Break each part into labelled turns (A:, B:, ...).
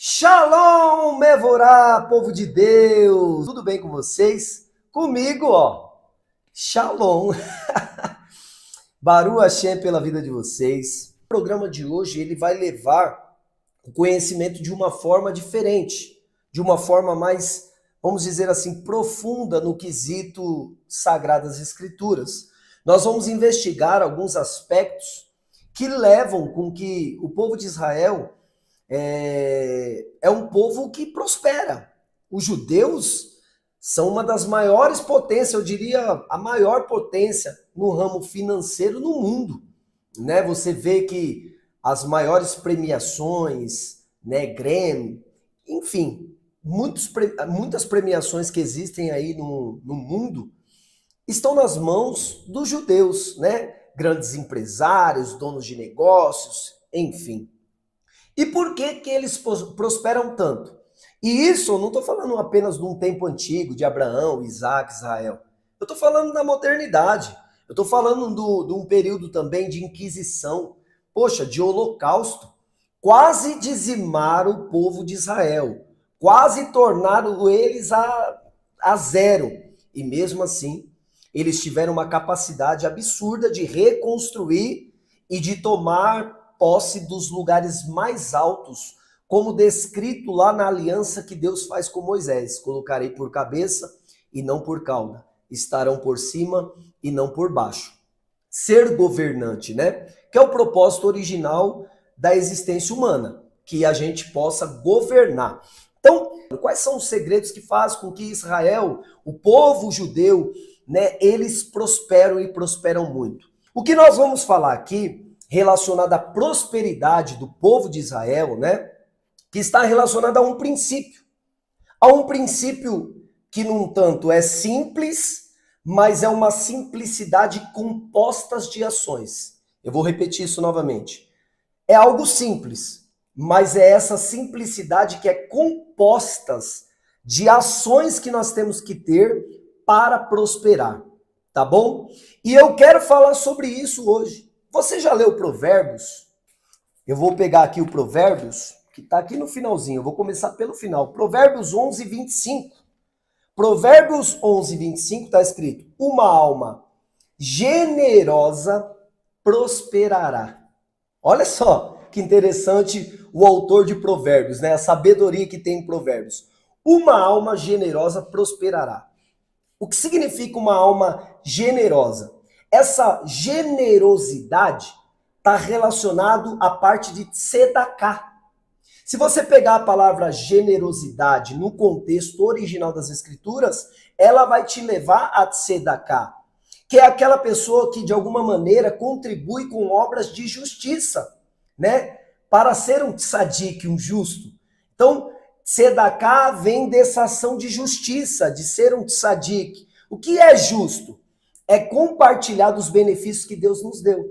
A: Shalom, Mevorá, povo de Deus! Tudo bem com vocês? Comigo, ó. Shalom. Baruch Hashem pela vida de vocês. O programa de hoje ele vai levar o conhecimento de uma forma diferente, de uma forma mais, vamos dizer assim, profunda no quesito Sagradas Escrituras. Nós vamos investigar alguns aspectos que levam com que o povo de Israel é um povo que prospera. Os judeus são uma das maiores potências, eu diria a maior potência no ramo financeiro no mundo. Né? Você vê que as maiores premiações, né, Grammy, enfim, muitas premiações que existem aí no mundo estão nas mãos dos judeus, né? Grandes empresários, donos de negócios, enfim. E por que eles prosperam tanto? E isso eu não estou falando apenas de um tempo antigo, de Abraão, Isaac, Israel. Eu estou falando da modernidade. Eu estou falando de um período também de Inquisição. Poxa, de Holocausto. Quase dizimaram o povo de Israel. Quase tornaram eles a zero. E mesmo assim, eles tiveram uma capacidade absurda de reconstruir e de tomar posse dos lugares mais altos, como descrito lá na aliança que Deus faz com Moisés. Colocarei por cabeça e não por cauda. Estarão por cima e não por baixo. Ser governante, né? Que é o propósito original da existência humana, que a gente possa governar. Então, quais são os segredos que fazem com que Israel, o povo judeu, né, eles prosperam e prosperam muito? O que nós vamos falar aqui relacionado à prosperidade do povo de Israel, né? Que está relacionado a um princípio. A um princípio que, num tanto, é simples, mas é uma simplicidade composta de ações. Eu vou repetir isso novamente. É algo simples, mas é essa simplicidade que é composta de ações que nós temos que ter para prosperar, tá bom? E eu quero falar sobre isso hoje. Você já leu Provérbios? Eu vou pegar aqui o Provérbios, que está aqui no finalzinho. Eu vou começar pelo final. Provérbios 11, 25. Provérbios 11, 25 está escrito: uma alma generosa prosperará. Olha só que interessante o autor de Provérbios, né? A sabedoria que tem em Provérbios. Uma alma generosa prosperará. O que significa uma alma generosa? Essa generosidade está relacionado à parte de tzedakah. Se você pegar a palavra generosidade no contexto original das escrituras, ela vai te levar a tzedakah, que é aquela pessoa que de alguma maneira contribui com obras de justiça, né? Para ser um tzadik, um justo. Então, tzedakah vem dessa ação de justiça, de ser um tzadik. O que é justo? É compartilhar dos benefícios que Deus nos deu.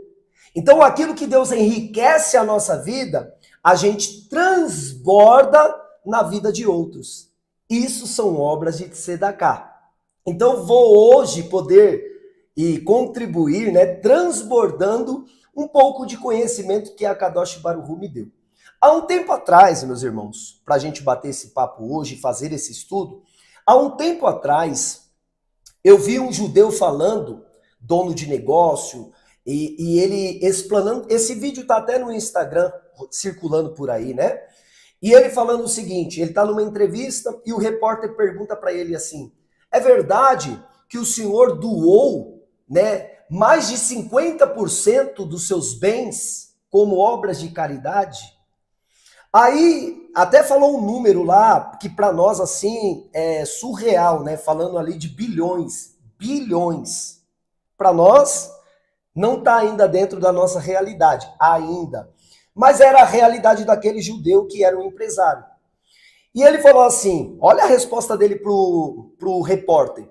A: Então, aquilo que Deus enriquece a nossa vida, a gente transborda na vida de outros. Isso são obras de tzedakah. Então, vou hoje poder e contribuir, né, transbordando um pouco de conhecimento que a Kadosh Baruch Hu me deu. Há um tempo atrás, meus irmãos, para a gente bater esse papo hoje, fazer esse estudo, há um tempo atrás, eu vi um judeu falando, dono de negócio, e ele explanando, esse vídeo está até no Instagram, circulando por aí, né? E ele falando o seguinte, ele está numa entrevista e o repórter pergunta para ele assim, é verdade que o senhor doou, né, mais de 50% dos seus bens como obras de caridade? Aí até falou um número lá que para nós assim é surreal, né? Falando ali de bilhões. Para nós não está ainda dentro da nossa realidade, ainda. Mas era a realidade daquele judeu que era um empresário. E ele falou assim, olha a resposta dele pro repórter.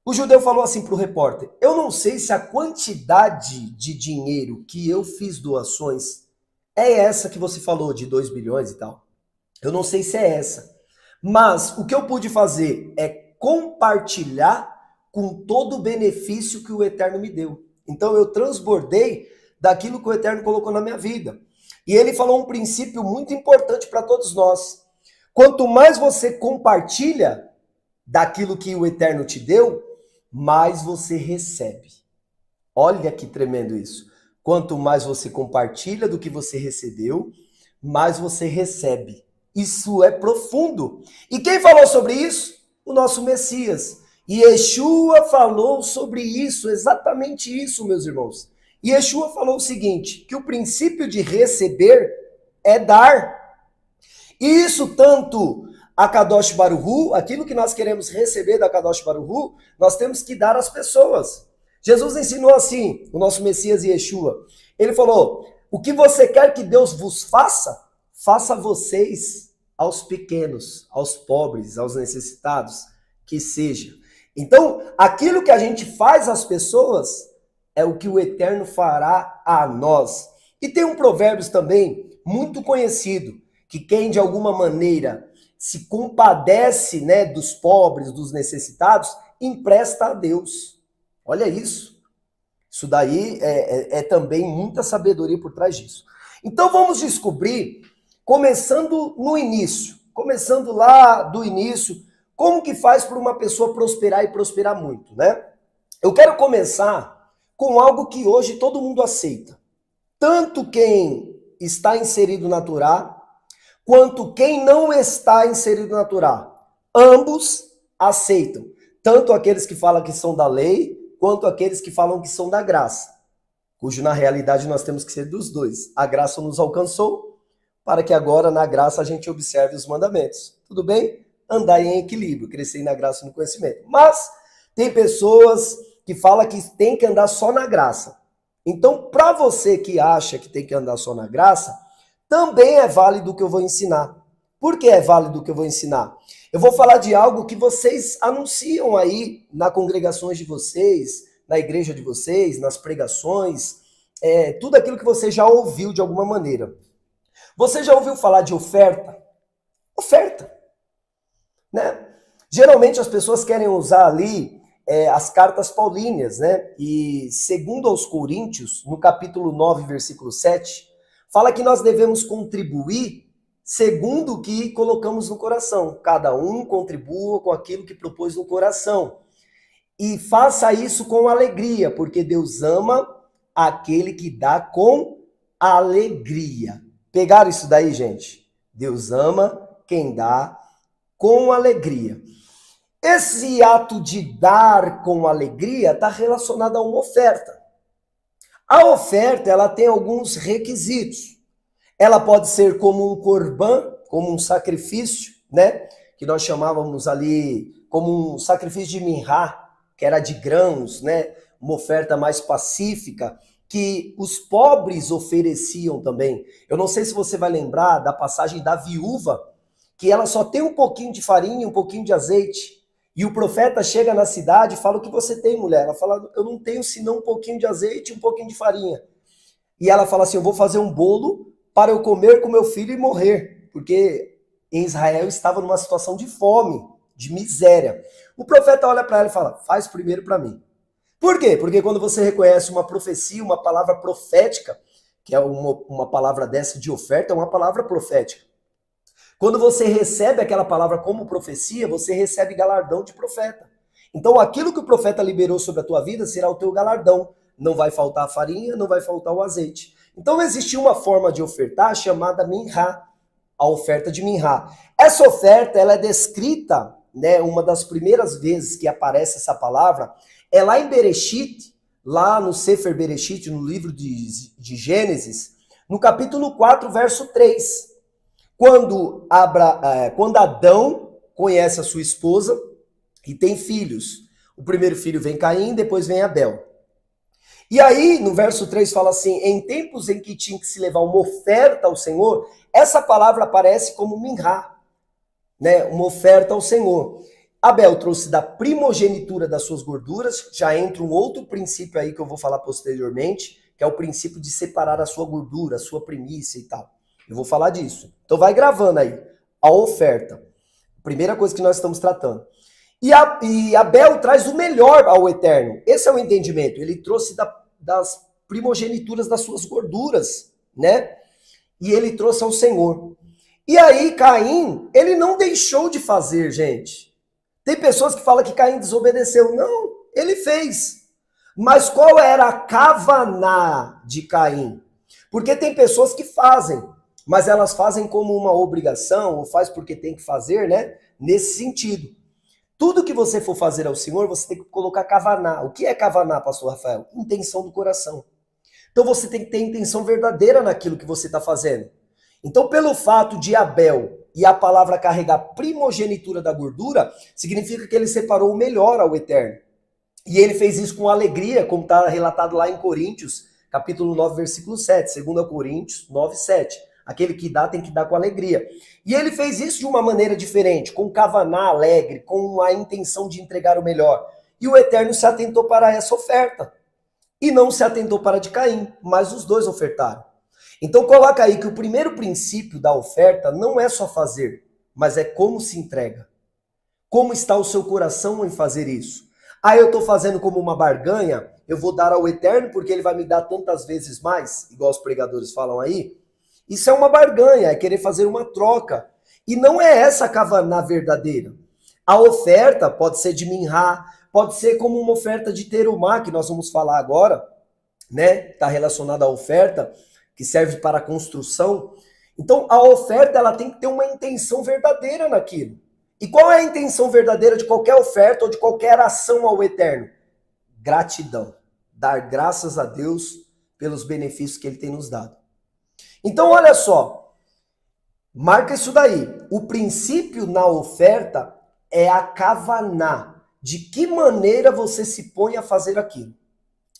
A: O judeu falou assim pro repórter, eu não sei se a quantidade de dinheiro que eu fiz doações é essa que você falou, de 2 bilhões e tal. Eu não sei se é essa. Mas o que eu pude fazer é compartilhar com todo o benefício que o Eterno me deu. Então eu transbordei daquilo que o Eterno colocou na minha vida. E ele falou um princípio muito importante para todos nós. Quanto mais você compartilha daquilo que o Eterno te deu, mais você recebe. Olha que tremendo isso. Quanto mais você compartilha do que você recebeu, mais você recebe. Isso é profundo. E quem falou sobre isso? O nosso Messias. E Yeshua falou sobre isso, exatamente isso, meus irmãos. E Yeshua falou o seguinte, que o princípio de receber é dar. E isso tanto a Kadosh Baruch Hu, aquilo que nós queremos receber da Kadosh Baruch Hu, nós temos que dar às pessoas. Jesus ensinou assim, o nosso Messias Yeshua. Ele falou, o que você quer que Deus vos faça, faça vocês aos pequenos, aos pobres, aos necessitados, que seja. Então, aquilo que a gente faz às pessoas é o que o Eterno fará a nós. E tem um provérbio também muito conhecido, que quem de alguma maneira se compadece, né, dos pobres, dos necessitados, empresta a Deus. Olha isso. Isso daí é também muita sabedoria por trás disso. Então vamos descobrir, começando no início, começando lá do início, como que faz para uma pessoa prosperar e prosperar muito, né? Eu quero começar com algo que hoje todo mundo aceita. Tanto quem está inserido na Torá, quanto quem não está inserido na Torá. Ambos aceitam. Tanto aqueles que falam que são da lei, quanto aqueles que falam que são da graça. Cujo na realidade nós temos que ser dos dois. A graça nos alcançou, para que agora na graça a gente observe os mandamentos. Tudo bem? Andar em equilíbrio, crescer na graça e no conhecimento. Mas tem pessoas que falam que tem que andar só na graça. Então, para você que acha que tem que andar só na graça, também é válido o que eu vou ensinar. Por que é válido o que eu vou ensinar? Eu vou falar de algo que vocês anunciam aí nas congregações de vocês, na igreja de vocês, nas pregações, tudo aquilo que você já ouviu de alguma maneira. Você já ouviu falar de oferta? Oferta, né? Geralmente as pessoas querem usar ali as cartas paulíneas, né? E segundo aos Coríntios, no capítulo 9, versículo 7, fala que nós devemos contribuir segundo o que colocamos no coração. Cada um contribua com aquilo que propôs no coração. E faça isso com alegria, porque Deus ama aquele que dá com alegria. Pegaram isso daí, gente? Deus ama quem dá com alegria. Esse ato de dar com alegria está relacionado a uma oferta. A oferta, ela tem alguns requisitos. Ela pode ser como um corban, como um sacrifício, né? Que nós chamávamos ali como um sacrifício de minhá, que era de grãos, né? Uma oferta mais pacífica, que os pobres ofereciam também. Eu não sei se você vai lembrar da passagem da viúva, que ela só tem um pouquinho de farinha, um pouquinho de azeite. E o profeta chega na cidade e fala, o que você tem, mulher? Ela fala, eu não tenho senão um pouquinho de azeite e um pouquinho de farinha. E ela fala assim, eu vou fazer um bolo para eu comer com meu filho e morrer. Porque em Israel estava numa situação de fome, de miséria. O profeta olha para ela e fala, faz primeiro para mim. Por quê? Porque quando você reconhece uma profecia, uma palavra profética, que é uma palavra dessa de oferta, é uma palavra profética. Quando você recebe aquela palavra como profecia, você recebe galardão de profeta. Então aquilo que o profeta liberou sobre a tua vida será o teu galardão. Não vai faltar a farinha, não vai faltar o azeite. Então existia uma forma de ofertar chamada minhá, a oferta de minhá. Essa oferta, ela é descrita, né, uma das primeiras vezes que aparece essa palavra, é lá em Bereshit, lá no Sefer Bereshit, no livro de Gênesis, no capítulo 4, verso 3. Quando Adão conhece a sua esposa e tem filhos. O primeiro filho vem Caim, depois vem Abel. E aí, no verso 3 fala assim, em tempos em que tinha que se levar uma oferta ao Senhor, essa palavra aparece como minhá, né? Uma oferta ao Senhor. Abel trouxe da primogenitura das suas gorduras, já entra um outro princípio aí que eu vou falar posteriormente, que é o princípio de separar a sua gordura, a sua primícia e tal. Eu vou falar disso. Então vai gravando aí. A oferta. Primeira coisa que nós estamos tratando. E Abel traz o melhor ao Eterno. Esse é o entendimento. Ele trouxe das primogenituras das suas gorduras, né? e ele trouxe ao Senhor. E aí Caim, ele não deixou de fazer, gente. Tem pessoas que falam que Caim desobedeceu. Não, ele fez. Mas qual era a kavaná de Caim? Porque tem pessoas que fazem, mas elas fazem como uma obrigação, ou faz porque tem que fazer, né? Nesse sentido. Tudo que você for fazer ao Senhor, você tem que colocar kavaná. O que é kavaná, pastor Rafael? Intenção do coração. Então você tem que ter intenção verdadeira naquilo que você está fazendo. Então, pelo fato de Abel e a palavra carregar primogenitura da gordura, significa que ele separou o melhor ao Eterno. E ele fez isso com alegria, como está relatado lá em Coríntios, capítulo 9, versículo 7, 2 Coríntios 9, 7. Aquele que dá tem que dar com alegria. E ele fez isso de uma maneira diferente, com kavaná alegre, com a intenção de entregar o melhor. E o Eterno se atentou para essa oferta. E não se atentou para a de Caim, mas os dois ofertaram. Então coloca aí que o primeiro princípio da oferta não é só fazer, mas é como se entrega. Como está o seu coração em fazer isso? Ah, eu estou fazendo como uma barganha, eu vou dar ao Eterno porque ele vai me dar tantas vezes mais, igual os pregadores falam aí. Isso é uma barganha, é querer fazer uma troca. E não é essa a kavaná verdadeira. A oferta pode ser de minhá, pode ser como uma oferta de terumá, que nós vamos falar agora, né? Está relacionada à oferta, que serve para a construção. Então, a oferta ela tem que ter uma intenção verdadeira naquilo. E qual é a intenção verdadeira de qualquer oferta ou de qualquer ação ao Eterno? Gratidão. Dar graças a Deus pelos benefícios que Ele tem nos dado. Então, olha só. Marca isso daí. O princípio na oferta é a kavaná. De que maneira você se põe a fazer aquilo.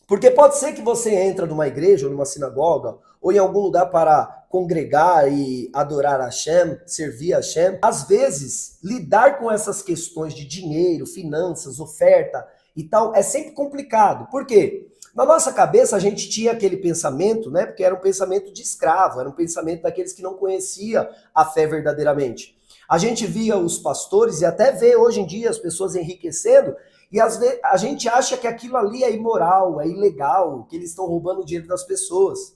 A: Porque pode ser que você entra numa igreja ou numa sinagoga ou em algum lugar para congregar e adorar a Hashem, servir a Hashem. Às vezes, lidar com essas questões de dinheiro, finanças, oferta e tal é sempre complicado. Por quê? Na nossa cabeça a gente tinha aquele pensamento, né? Porque era um pensamento de escravo, era um pensamento daqueles que não conhecia a fé verdadeiramente. A gente via os pastores e até vê hoje em dia as pessoas enriquecendo e às vezes a gente acha que aquilo ali é imoral, é ilegal, que eles estão roubando o dinheiro das pessoas.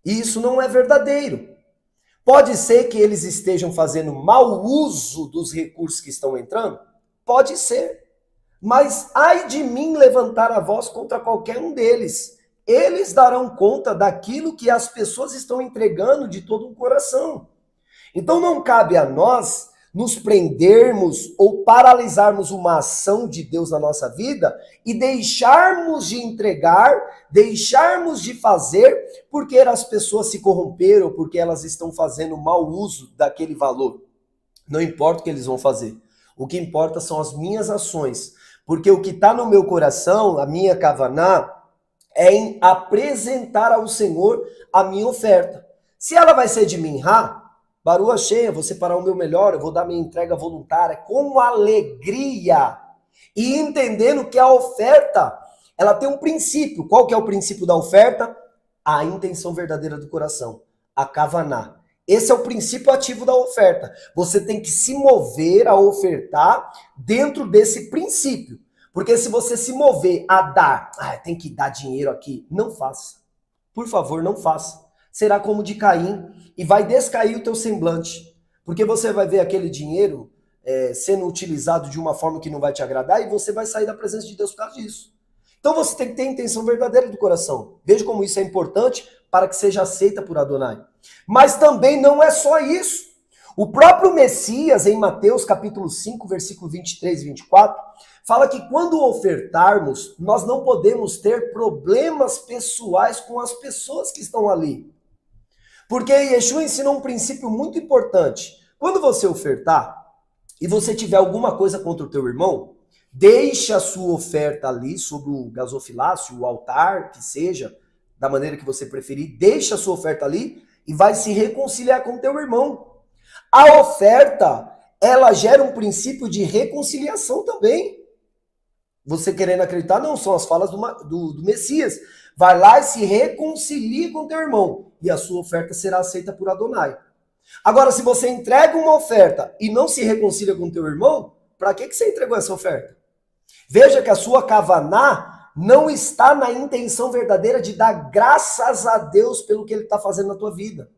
A: E isso não é verdadeiro. Pode ser que eles estejam fazendo mau uso dos recursos que estão entrando? Pode ser. Mas ai de mim levantar a voz contra qualquer um deles. Eles darão conta daquilo que as pessoas estão entregando de todo o coração. Então não cabe a nós nos prendermos ou paralisarmos uma ação de Deus na nossa vida e deixarmos de entregar, deixarmos de fazer porque as pessoas se corromperam, porque elas estão fazendo mau uso daquele valor. Não importa o que eles vão fazer. O que importa são as minhas ações. Porque o que está no meu coração, a minha kavaná, é em apresentar ao Senhor a minha oferta. Se ela vai ser de minhá, Baruch Hashem, eu vou separar o meu melhor, eu vou dar minha entrega voluntária com alegria. E entendendo que a oferta, ela tem um princípio. Qual que é o princípio da oferta? A intenção verdadeira do coração, a kavaná. Esse é o princípio ativo da oferta. Você tem que se mover a ofertar dentro desse princípio. Porque se você se mover a dar, tem que dar dinheiro aqui, não faça. Por favor, não faça. Será como de Caim e vai descair o teu semblante. Porque você vai ver aquele dinheiro sendo utilizado de uma forma que não vai te agradar e você vai sair da presença de Deus por causa disso. Então você tem que ter a intenção verdadeira do coração. Veja como isso é importante para que seja aceita por Adonai. Mas também não é só isso. O próprio Messias, em Mateus capítulo 5, versículo 23 e 24, fala que quando ofertarmos, nós não podemos ter problemas pessoais com as pessoas que estão ali. Porque Yeshua ensinou um princípio muito importante. Quando você ofertar e você tiver alguma coisa contra o teu irmão, deixa a sua oferta ali sobre o gasofilácio, o altar, que seja, da maneira que você preferir, deixa a sua oferta ali e vai se reconciliar com o teu irmão. A oferta, ela gera um princípio de reconciliação também. Você querendo acreditar, não, são as falas do Messias. Vai lá e se reconcilia com o teu irmão e a sua oferta será aceita por Adonai. Agora, se você entrega uma oferta e não se reconcilia com o teu irmão, para que você entregou essa oferta? Veja que a sua kavaná não está na intenção verdadeira de dar graças a Deus pelo que ele está fazendo na tua vida.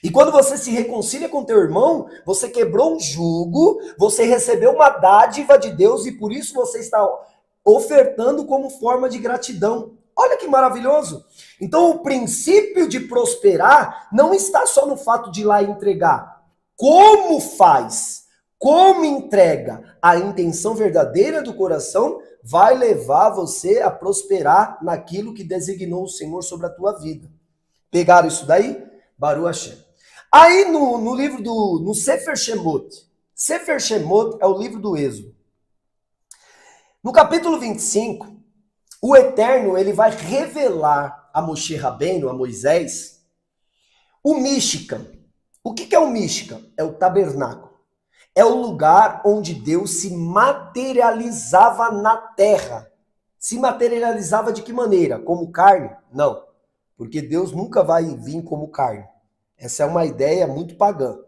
A: E quando você se reconcilia com teu irmão, você quebrou um jugo, você recebeu uma dádiva de Deus e por isso você está ofertando como forma de gratidão. Olha que maravilhoso! Então o princípio de prosperar não está só no fato de ir lá e entregar. Como faz? Como entrega? A intenção verdadeira do coração vai levar você a prosperar naquilo que designou o Senhor sobre a tua vida. Pegaram isso daí? Baruch Hashem. Aí no livro no Sefer Shemot. Sefer Shemot é o livro do Êxodo. No capítulo 25, o Eterno ele vai revelar a Moshe Rabbeinu, a Moisés, o Mishkan. O que é o Mishkan? É o tabernáculo. É o lugar onde Deus se materializava na terra. Se materializava de que maneira? Como carne? Não. Porque Deus nunca vai vir como carne. Essa é uma ideia muito pagã.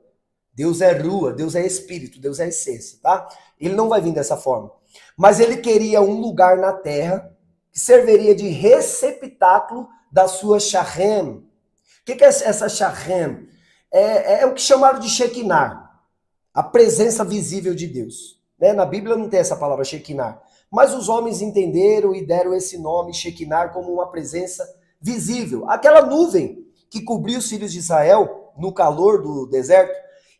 A: Deus é rua, Deus é espírito, Deus é essência, tá? Ele não vai vir dessa forma. Mas ele queria um lugar na terra que serviria de receptáculo da sua Shachem. O que é essa Shachem? É o que chamaram de Shekinah. A presença visível de Deus. Né? Na Bíblia não tem essa palavra Shekinah. Mas os homens entenderam e deram esse nome Shekinah como uma presença visível. Aquela nuvem que cobriu os filhos de Israel no calor do deserto.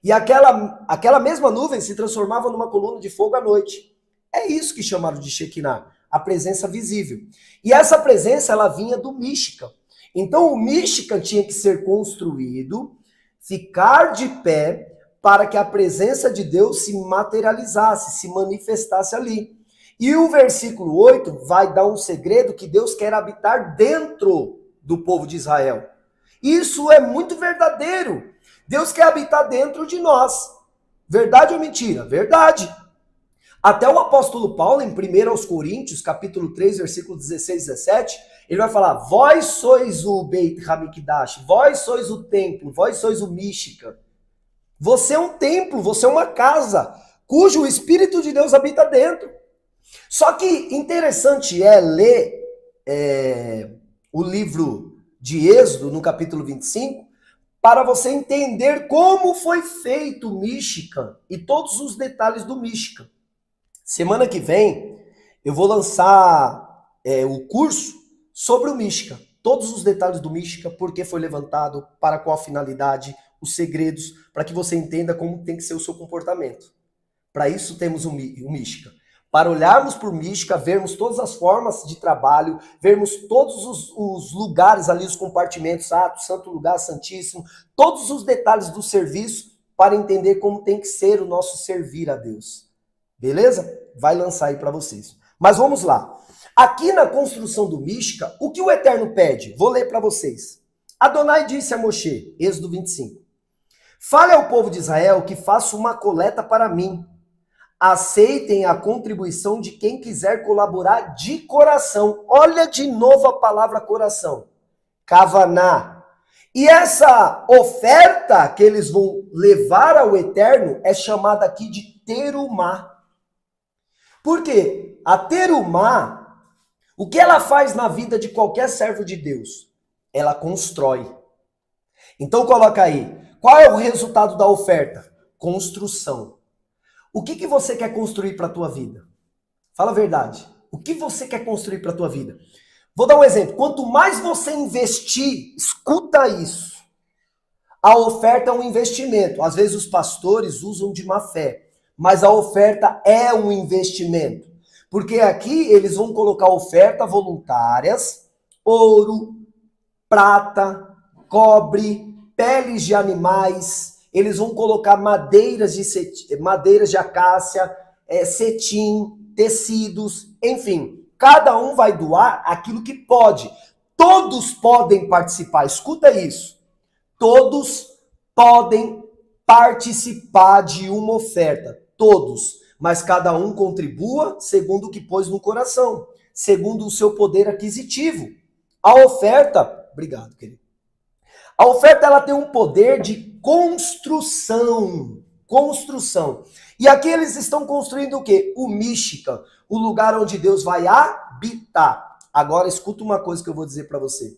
A: E aquela mesma nuvem se transformava numa coluna de fogo à noite. É isso que chamaram de Shekinah. A presença visível. E essa presença ela vinha do Mishkan. Então o Mishkan tinha que ser construído, ficar de pé, para que a presença de Deus se materializasse, se manifestasse ali. E o versículo 8 vai dar um segredo que Deus quer habitar dentro do povo de Israel. Isso é muito verdadeiro. Deus quer habitar dentro de nós. Verdade ou mentira? Verdade. Até o apóstolo Paulo, em 1 Coríntios, capítulo 3, versículo 16 e 17, ele vai falar, vós sois o Beit Hamikdash, vós sois o templo, vós sois o Mishkan. Você é um templo, você é uma casa, cujo Espírito de Deus habita dentro. Só que interessante é ler o livro de Êxodo, no capítulo 25, para você entender como foi feito o Mishkan e todos os detalhes do Mishkan. Semana que vem, eu vou lançar o curso sobre o Mishkan. Todos os detalhes do Mishkan, por que foi levantado, para qual finalidade, os segredos, para que você entenda como tem que ser o seu comportamento. Para isso temos o Mishkan. Para olharmos para o Mishkan, vermos todas as formas de trabalho, vermos todos os lugares ali, os compartimentos, santo lugar, santíssimo, todos os detalhes do serviço, para entender como tem que ser o nosso servir a Deus. Beleza? Vai lançar aí para vocês. Mas vamos lá. Aqui na construção do Mishkan, o que o Eterno pede? Vou ler para vocês. Adonai disse a Moshe, Êxodo 25. Fale ao povo de Israel que faça uma coleta para mim. Aceitem a contribuição de quem quiser colaborar de coração. Olha de novo a palavra coração. Kavaná. E essa oferta que eles vão levar ao Eterno é chamada aqui de terumá. Por quê? A terumá, o que ela faz na vida de qualquer servo de Deus? Ela constrói. Então coloca aí. Qual é o resultado da oferta? Construção. O que você quer construir para a tua vida? Fala a verdade. O que você quer construir para a tua vida? Vou dar um exemplo. Quanto mais você investir, escuta isso. A oferta é um investimento. Às vezes os pastores usam de má fé. Mas a oferta é um investimento. Porque aqui eles vão colocar oferta voluntárias, ouro, prata, cobre, peles de animais, eles vão colocar madeiras de acácia, cetim, tecidos, enfim. Cada um vai doar aquilo que pode. Todos podem participar, escuta isso. Todos podem participar de uma oferta, todos. Mas cada um contribua segundo o que pôs no coração, segundo o seu poder aquisitivo. A oferta, obrigado, querido. A oferta ela tem um poder de construção. E aqui eles estão construindo o quê? O Mishkan, o lugar onde Deus vai habitar. Agora escuta uma coisa que eu vou dizer para você.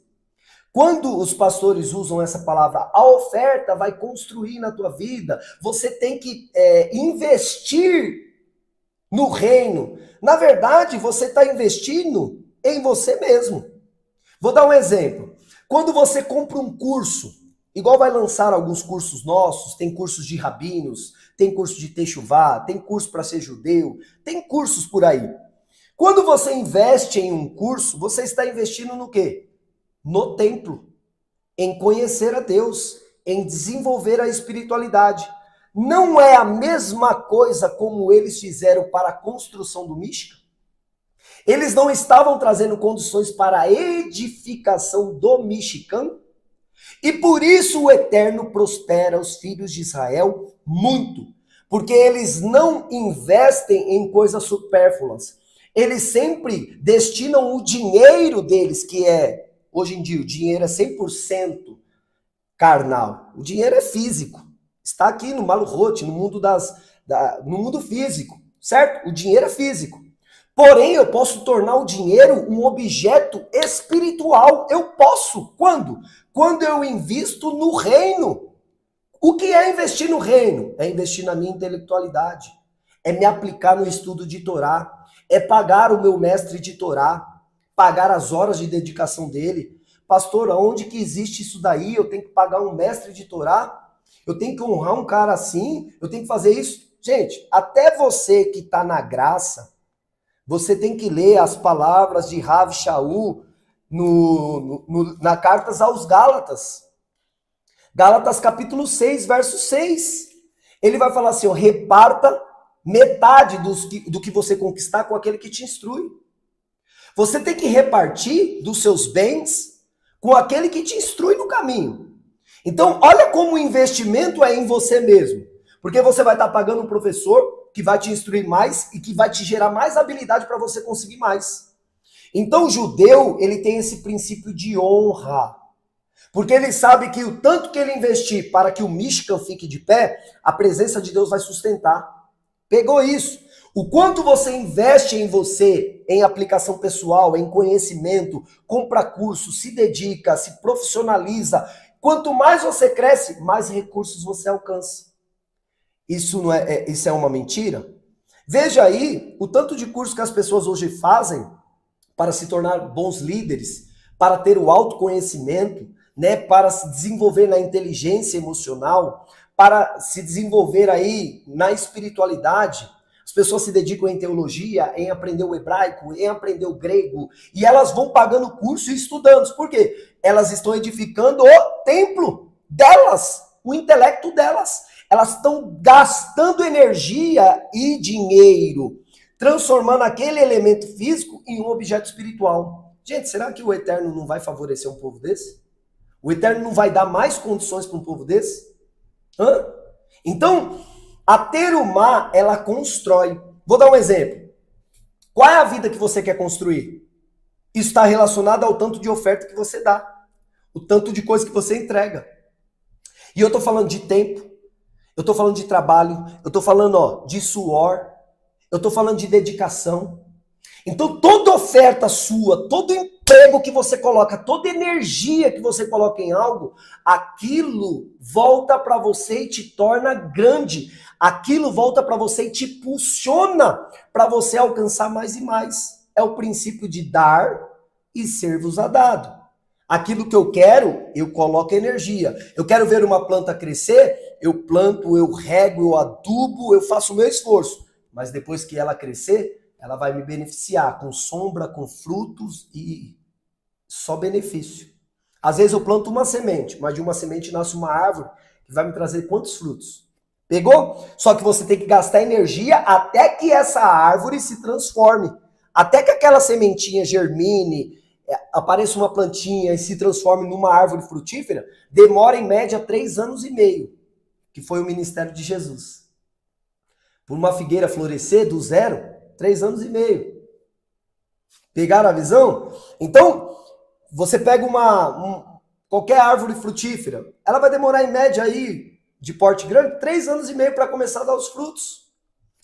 A: Quando os pastores usam essa palavra, a oferta vai construir na tua vida, você tem que investir no reino. Na verdade, você está investindo em você mesmo. Vou dar um exemplo. Quando você compra um curso, igual vai lançar alguns cursos nossos, tem cursos de rabinos, tem curso de techuvá, tem curso para ser judeu, tem cursos por aí. Quando você investe em um curso, você está investindo no quê? No templo, em conhecer a Deus, em desenvolver a espiritualidade. Não é a mesma coisa como eles fizeram para a construção do Mishkan? Eles não estavam trazendo condições para a edificação do Mishkan? E por isso o Eterno prospera os filhos de Israel muito, porque eles não investem em coisas supérfluas. Eles sempre destinam o dinheiro deles, que é, hoje em dia, o dinheiro é 100% carnal. O dinheiro é físico. Está aqui no Malurote, no mundo no mundo físico, certo? O dinheiro é físico. Porém, eu posso tornar o dinheiro um objeto espiritual. Eu posso. Quando? Quando eu invisto no reino. O que é investir no reino? É investir na minha intelectualidade. É me aplicar no estudo de Torá. É pagar o meu mestre de Torá. Pagar as horas de dedicação dele. Pastor, aonde que existe isso daí? Eu tenho que pagar um mestre de Torá? Eu tenho que honrar um cara assim? Eu tenho que fazer isso? Gente, até você que está na graça, você tem que ler as palavras de Rav Shaul na Cartas aos Gálatas. Gálatas capítulo 6, verso 6. Ele vai falar assim, ó, reparta metade do que você conquistar com aquele que te instrui. Você tem que repartir dos seus bens com aquele que te instrui no caminho. Então, olha como o investimento é em você mesmo. Porque você vai estar pagando um professor que vai te instruir mais e que vai te gerar mais habilidade para você conseguir mais. Então, o judeu, ele tem esse princípio de honra. Porque ele sabe que o tanto que ele investir para que o Mishkan fique de pé, a presença de Deus vai sustentar. Pegou isso? O quanto você investe em você, em aplicação pessoal, em conhecimento, compra curso, se dedica, se profissionaliza, quanto mais você cresce, mais recursos você alcança. Isso é uma mentira? Veja aí o tanto de curso que as pessoas hoje fazem para se tornar bons líderes, para ter o autoconhecimento, né, para se desenvolver na inteligência emocional, para se desenvolver aí na espiritualidade. As pessoas se dedicam em teologia, em aprender o hebraico, em aprender o grego, e elas vão pagando curso e estudando. Por quê? Elas estão edificando o templo delas, o intelecto delas. Elas estão gastando energia e dinheiro, transformando aquele elemento físico em um objeto espiritual. Gente, será que o Eterno não vai favorecer um povo desse? O Eterno não vai dar mais condições para um povo desse? Hã? Então, a Terumá, ela constrói. Vou dar um exemplo. Qual é a vida que você quer construir? Isso está relacionado ao tanto de oferta que você dá, o tanto de coisa que você entrega. E eu estou falando de tempo, eu estou falando de trabalho, eu estou falando de suor, eu estou falando de dedicação. Então, toda oferta sua, todo emprego que você coloca, toda energia que você coloca em algo, aquilo volta para você e te torna grande. Aquilo volta para você e te impulsiona para você alcançar mais e mais. É o princípio de dar e ser-vos-á dado. Aquilo que eu quero, eu coloco energia. Eu quero ver uma planta crescer, eu planto, eu rego, eu adubo, eu faço o meu esforço. Mas depois que ela crescer, ela vai me beneficiar com sombra, com frutos e só benefício. Às vezes eu planto uma semente, mas de uma semente nasce uma árvore que vai me trazer quantos frutos? Pegou? Só que você tem que gastar energia até que essa árvore se transforme. Até que aquela sementinha germine, apareça uma plantinha e se transforme numa árvore frutífera, demora em média 3 anos e meio, que foi o ministério de Jesus. Por uma figueira florescer do zero, 3 anos e meio. Pegaram a visão? Então, você pega qualquer árvore frutífera, ela vai demorar em média aí, de porte grande, 3 anos e meio para começar a dar os frutos.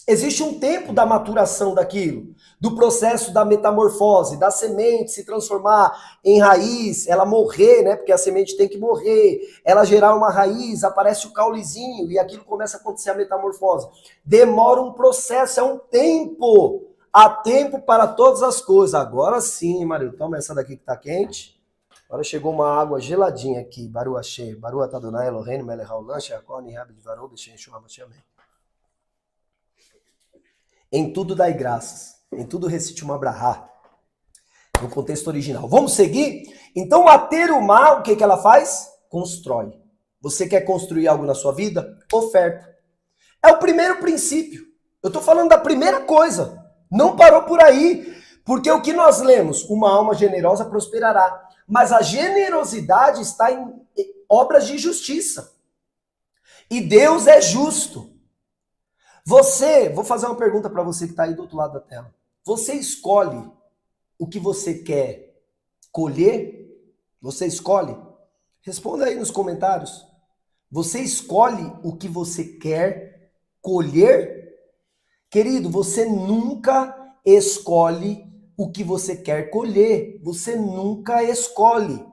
A: Existe um tempo da maturação daquilo, do processo da metamorfose, da semente se transformar em raiz, ela morrer, né? Porque a semente tem que morrer, ela gerar uma raiz, aparece o caulezinho e aquilo começa a acontecer a metamorfose. Demora um processo, é um tempo. Há tempo para todas as coisas. Agora sim, Maria, toma essa daqui que tá quente. Agora chegou uma água geladinha aqui. Baru Hashem, Baru Atadonai Eloheinu melech haolam, she'akol nihab dvaro b'shem Yeshua HaMashiach. Em tudo dai graças, em tudo recite uma brahá, no contexto original. Vamos seguir? Então a terumá, o que ela faz? Constrói. Você quer construir algo na sua vida? Oferta. É o primeiro princípio. Eu estou falando da primeira coisa. Não parou por aí. Porque o que nós lemos? Uma alma generosa prosperará. Mas a generosidade está em obras de justiça. E Deus é justo. Vou fazer uma pergunta para você que está aí do outro lado da tela. Você escolhe o que você quer colher? Você escolhe? Responda aí nos comentários. Você escolhe o que você quer colher? Querido, você nunca escolhe o que você quer colher. Você nunca escolhe.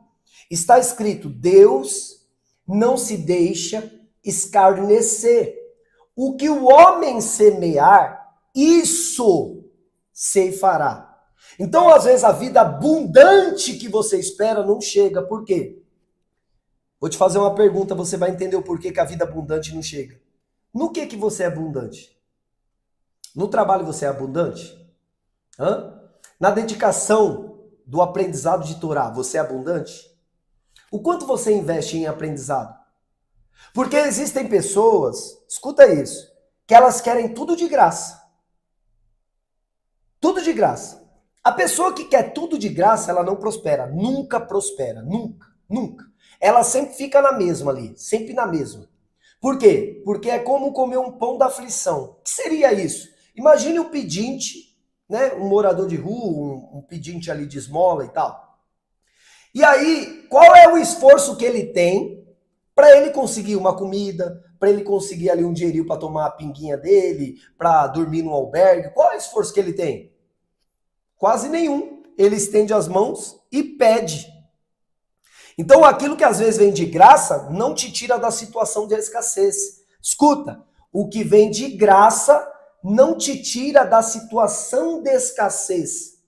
A: Está escrito, Deus não se deixa escarnecer. O que o homem semear, isso ceifará. Então, às vezes, a vida abundante que você espera não chega. Por quê? Vou te fazer uma pergunta, você vai entender o porquê que a vida abundante não chega. No que você é abundante? No trabalho você é abundante? Na dedicação do aprendizado de Torá, você é abundante? O quanto você investe em aprendizado? Porque existem pessoas, escuta isso, que elas querem tudo de graça. Tudo de graça. A pessoa que quer tudo de graça, ela não prospera. Nunca prospera. Nunca. Nunca. Ela sempre fica na mesma ali. Sempre na mesma. Por quê? Porque é como comer um pão da aflição. O que seria isso? Imagine um pedinte, né? Um morador de rua, um pedinte ali de esmola e tal. E aí, qual é o esforço que ele tem para ele conseguir uma comida, para ele conseguir ali um dinheirinho para tomar a pinguinha dele, para dormir num albergue? Qual é o esforço que ele tem? Quase nenhum. Ele estende as mãos e pede. Então aquilo que às vezes vem de graça não te tira da situação de escassez. Escuta, o que vem de graça não te tira da situação de escassez.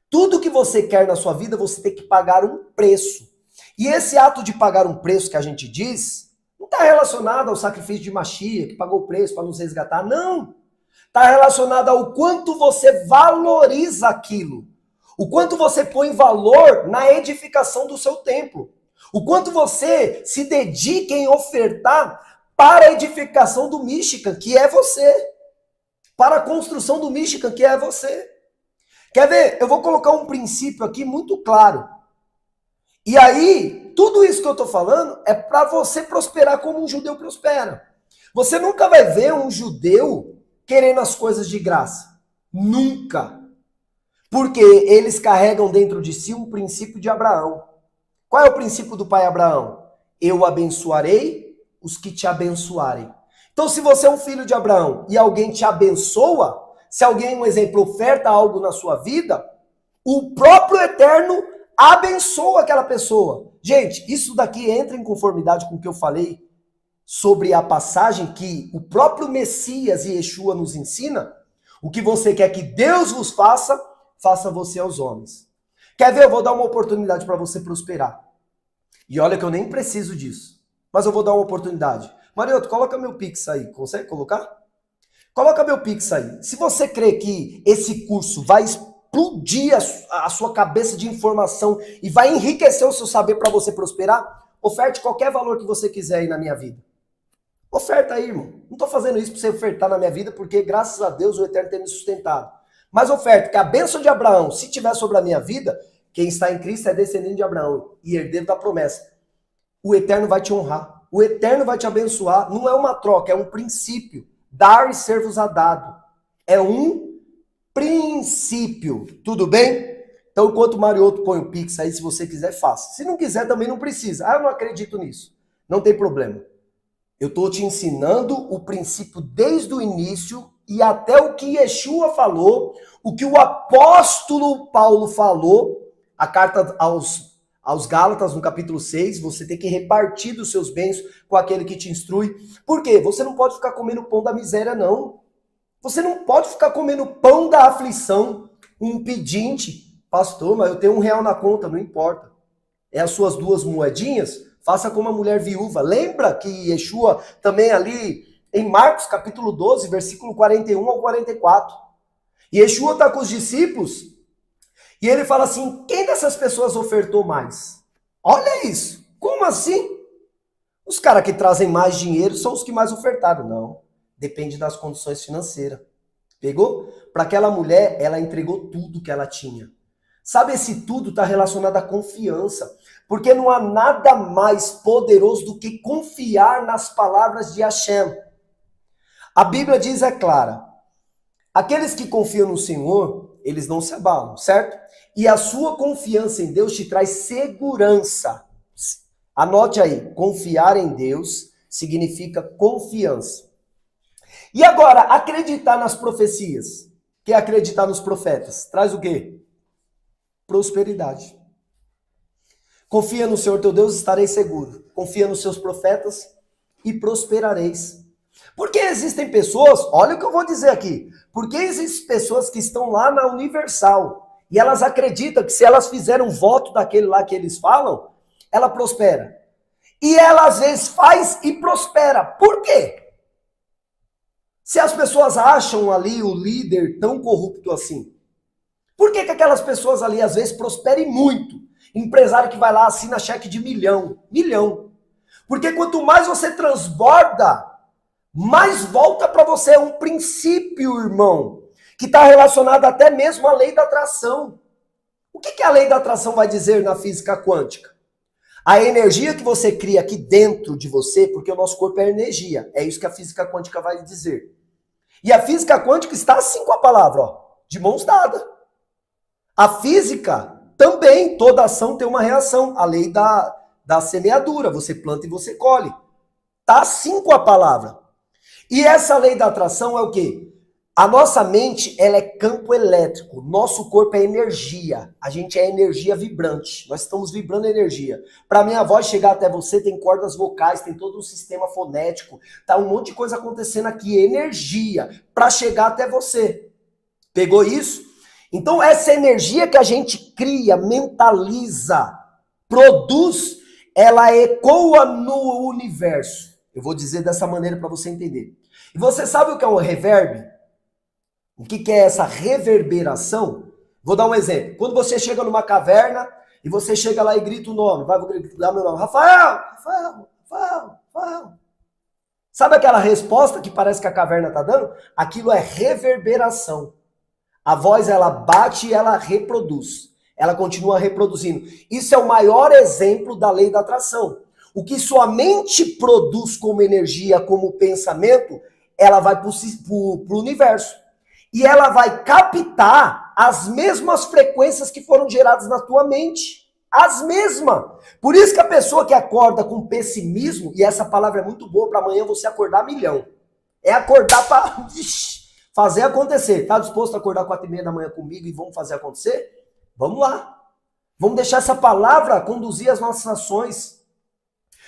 A: Tudo que você quer na sua vida, você tem que pagar um preço. E esse ato de pagar um preço que a gente diz, não está relacionado ao sacrifício de Machia, que pagou o preço para nos resgatar, não. Está relacionado ao quanto você valoriza aquilo. O quanto você põe valor na edificação do seu templo. O quanto você se dedica em ofertar para a edificação do Michigan, que é você. Para a construção do Michigan, que é você. Quer ver? Eu vou colocar um princípio aqui muito claro. E aí, tudo isso que eu estou falando é para você prosperar como um judeu prospera. Você nunca vai ver um judeu querendo as coisas de graça. Nunca. Porque eles carregam dentro de si um princípio de Abraão. Qual é o princípio do pai Abraão? Eu abençoarei os que te abençoarem. Então, se você é um filho de Abraão e alguém te abençoa, se alguém, um exemplo, oferta algo na sua vida, o próprio Eterno abençoa aquela pessoa. Gente, isso daqui entra em conformidade com o que eu falei sobre a passagem que o próprio Messias e Yeshua nos ensina. O que você quer que Deus vos faça, faça você aos homens. Quer ver? Eu vou dar uma oportunidade para você prosperar. E olha que eu nem preciso disso. Mas eu vou dar uma oportunidade. Marioto, coloca meu Pix aí. Consegue colocar? Coloca meu Pix aí. Se você crê que esse curso vai explodir a sua cabeça de informação e vai enriquecer o seu saber para você prosperar, oferte qualquer valor que você quiser aí na minha vida. Oferta aí, irmão. Não estou fazendo isso para você ofertar na minha vida, porque graças a Deus o Eterno tem me sustentado. Mas oferta que a bênção de Abraão, se tiver sobre a minha vida, quem está em Cristo é descendente de Abraão e herdeiro da promessa. O Eterno vai te honrar. O Eterno vai te abençoar. Não é uma troca, é um princípio. Dar e ser-vos-á dado. É um princípio. Tudo bem? Então, enquanto o Marioto põe o Pix aí, se você quiser, faça. Se não quiser, também não precisa. Ah, eu não acredito nisso. Não tem problema. Eu estou te ensinando o princípio desde o início e até o que Yeshua falou, o que o apóstolo Paulo falou, a carta aos Gálatas, no capítulo 6, você tem que repartir dos seus bens com aquele que te instrui. Por quê? Você não pode ficar comendo pão da miséria, não. Você não pode ficar comendo pão da aflição, um pedinte. Pastor, mas eu tenho R$1 na conta, não importa. É as suas 2 moedinhas? Faça como a mulher viúva. Lembra que Yeshua também ali, em Marcos capítulo 12, versículo 41 ao 44. Yeshua está com os discípulos e ele fala assim, quem dessas pessoas ofertou mais? Olha isso. Como assim? Os caras que trazem mais dinheiro são os que mais ofertaram. Não. Depende das condições financeiras. Pegou? Para aquela mulher, ela entregou tudo que ela tinha. Sabe, esse tudo está relacionado à confiança. Porque não há nada mais poderoso do que confiar nas palavras de Hashem. A Bíblia diz, é clara, aqueles que confiam no Senhor, eles não se abalam, certo? E a sua confiança em Deus te traz segurança. Anote aí, confiar em Deus significa confiança. E agora, acreditar nas profecias, que é acreditar nos profetas, traz o quê? Prosperidade. Confia no Senhor teu Deus, estareis seguro. Confia nos seus profetas e prosperareis. Porque existem pessoas, olha o que eu vou dizer aqui, porque existem pessoas que estão lá na Universal e elas acreditam que se elas fizerem um voto daquele lá que eles falam, ela prospera. E ela às vezes faz e prospera. Por quê? Se as pessoas acham ali o líder tão corrupto assim, por que aquelas pessoas ali às vezes prosperem muito? Empresário que vai lá assina cheque de milhão. Porque quanto mais você transborda, mais volta para você. É um princípio, irmão, que está relacionado até mesmo à lei da atração. O que a lei da atração vai dizer na física quântica? A energia que você cria aqui dentro de você, porque o nosso corpo é energia. É isso que a física quântica vai dizer. E a física quântica está assim com a palavra, ó, de mãos dadas. A física também, toda ação tem uma reação. A lei da semeadura, você planta e você colhe. Está assim com a palavra. E essa lei da atração é o quê? A nossa mente, ela é campo elétrico. Nosso corpo é energia. A gente é energia vibrante. Nós estamos vibrando energia. Para minha voz chegar até você, tem cordas vocais, tem todo um sistema fonético. Tá um monte de coisa acontecendo aqui. Energia para chegar até você. Pegou isso? Então, essa energia que a gente cria, mentaliza, produz, ela ecoa no universo. Eu vou dizer dessa maneira para você entender. E você sabe o que é um reverb? O que é essa reverberação? Vou dar um exemplo. Quando você chega numa caverna e você chega lá e grita o nome, vai, vou gritar meu nome, Rafael. Sabe aquela resposta que parece que a caverna está dando? Aquilo é reverberação. A voz, ela bate e ela reproduz. Ela continua reproduzindo. Isso é o maior exemplo da lei da atração. O que sua mente produz como energia, como pensamento, ela vai para o universo. E ela vai captar as mesmas frequências que foram geradas na tua mente. As mesmas. Por isso que a pessoa que acorda com pessimismo, e essa palavra é muito boa para amanhã você acordar milhão. É acordar para fazer acontecer. Tá disposto a acordar 4h30 da manhã comigo e vamos fazer acontecer? Vamos lá. Vamos deixar essa palavra conduzir as nossas ações.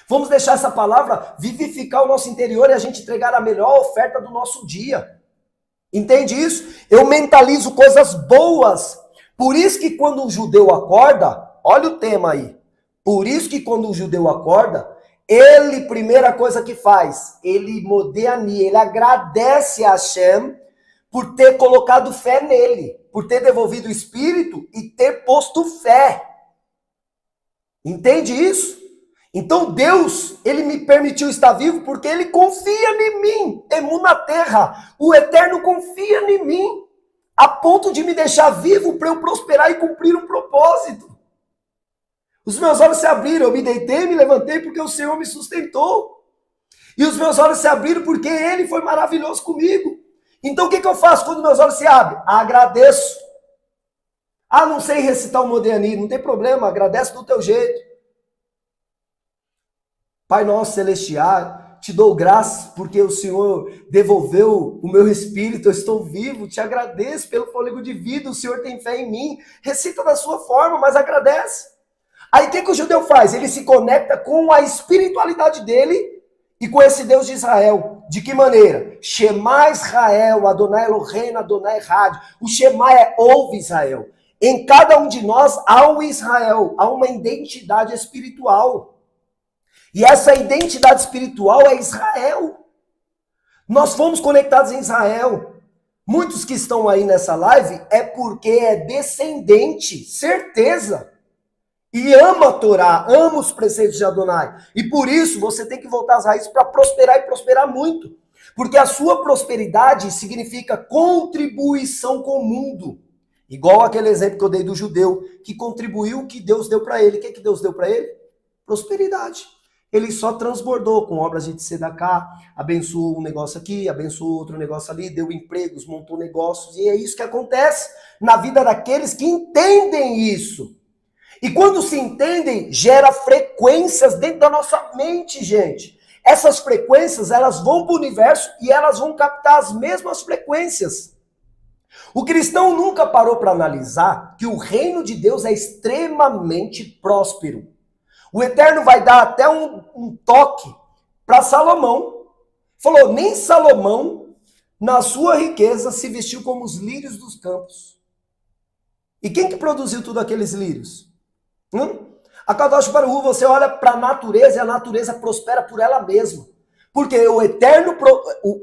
A: Vamos deixar essa palavra vivificar o nosso interior e a gente entregar a melhor oferta do nosso dia. Entende isso? Eu mentalizo coisas boas. Por isso que quando um judeu acorda, olha o tema aí. Por isso que quando um judeu acorda, ele, primeira coisa que faz, ele modeania, ele agradece a Hashem por ter colocado fé nele, por ter devolvido o espírito e ter posto fé. Entende isso? Então Deus, ele me permitiu estar vivo porque ele confia em mim. Emu na terra. O Eterno confia em mim. A ponto de me deixar vivo para eu prosperar e cumprir um propósito. Os meus olhos se abriram. Eu me deitei e me levantei porque o Senhor me sustentou. E os meus olhos se abriram porque ele foi maravilhoso comigo. Então o que eu faço quando meus olhos se abrem? Agradeço. Ah, não sei recitar o Modéani. Não tem problema, agradece do teu jeito. Pai nosso celestial, te dou graças porque o Senhor devolveu o meu espírito, eu estou vivo, te agradeço pelo fôlego de vida, o Senhor tem fé em mim. Recita da sua forma, mas agradece. Aí o que o judeu faz? Ele se conecta com a espiritualidade dele e com esse Deus de Israel. De que maneira? Shema Israel, Adonai Eloheinu, Adonai Echad. O Shema é ouve Israel. Em cada um de nós há um Israel, há uma identidade espiritual. E essa identidade espiritual é Israel. Nós fomos conectados em Israel. Muitos que estão aí nessa live é porque é descendente, certeza. E ama a Torá, ama os preceitos de Adonai. E por isso você tem que voltar às raízes para prosperar e prosperar muito. Porque a sua prosperidade significa contribuição com o mundo. Igual aquele exemplo que eu dei do judeu, que contribuiu o que Deus deu para ele. O que Deus deu para ele? Prosperidade. Ele só transbordou com obras de tzedakah, abençoou um negócio aqui, abençoou outro negócio ali, deu empregos, montou negócios. E é isso que acontece na vida daqueles que entendem isso. E quando se entendem, gera frequências dentro da nossa mente, gente. Essas frequências, elas vão para o universo e elas vão captar as mesmas frequências. O cristão nunca parou para analisar que o reino de Deus é extremamente próspero. O Eterno vai dar até um toque para Salomão. Falou, nem Salomão, na sua riqueza, se vestiu como os lírios dos campos. E quem que produziu tudo aqueles lírios? A Kadosh Baruch Hu, você olha para a natureza e a natureza prospera por ela mesma. Porque o Eterno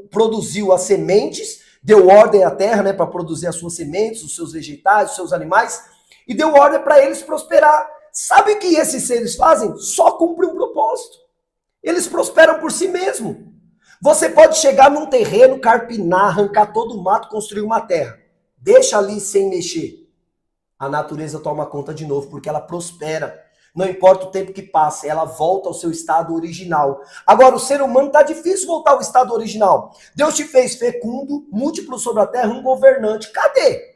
A: produziu as sementes, deu ordem à terra, né, para produzir as suas sementes, os seus vegetais, os seus animais, e deu ordem para eles prosperar. Sabe o que esses seres fazem? Só cumprem um propósito. Eles prosperam por si mesmos. Você pode chegar num terreno, carpinar, arrancar todo o mato, construir uma terra. Deixa ali sem mexer. A natureza toma conta de novo, porque ela prospera. Não importa o tempo que passe, ela volta ao seu estado original. Agora, o ser humano está difícil voltar ao estado original. Deus te fez fecundo, múltiplo sobre a terra, um governante. Cadê?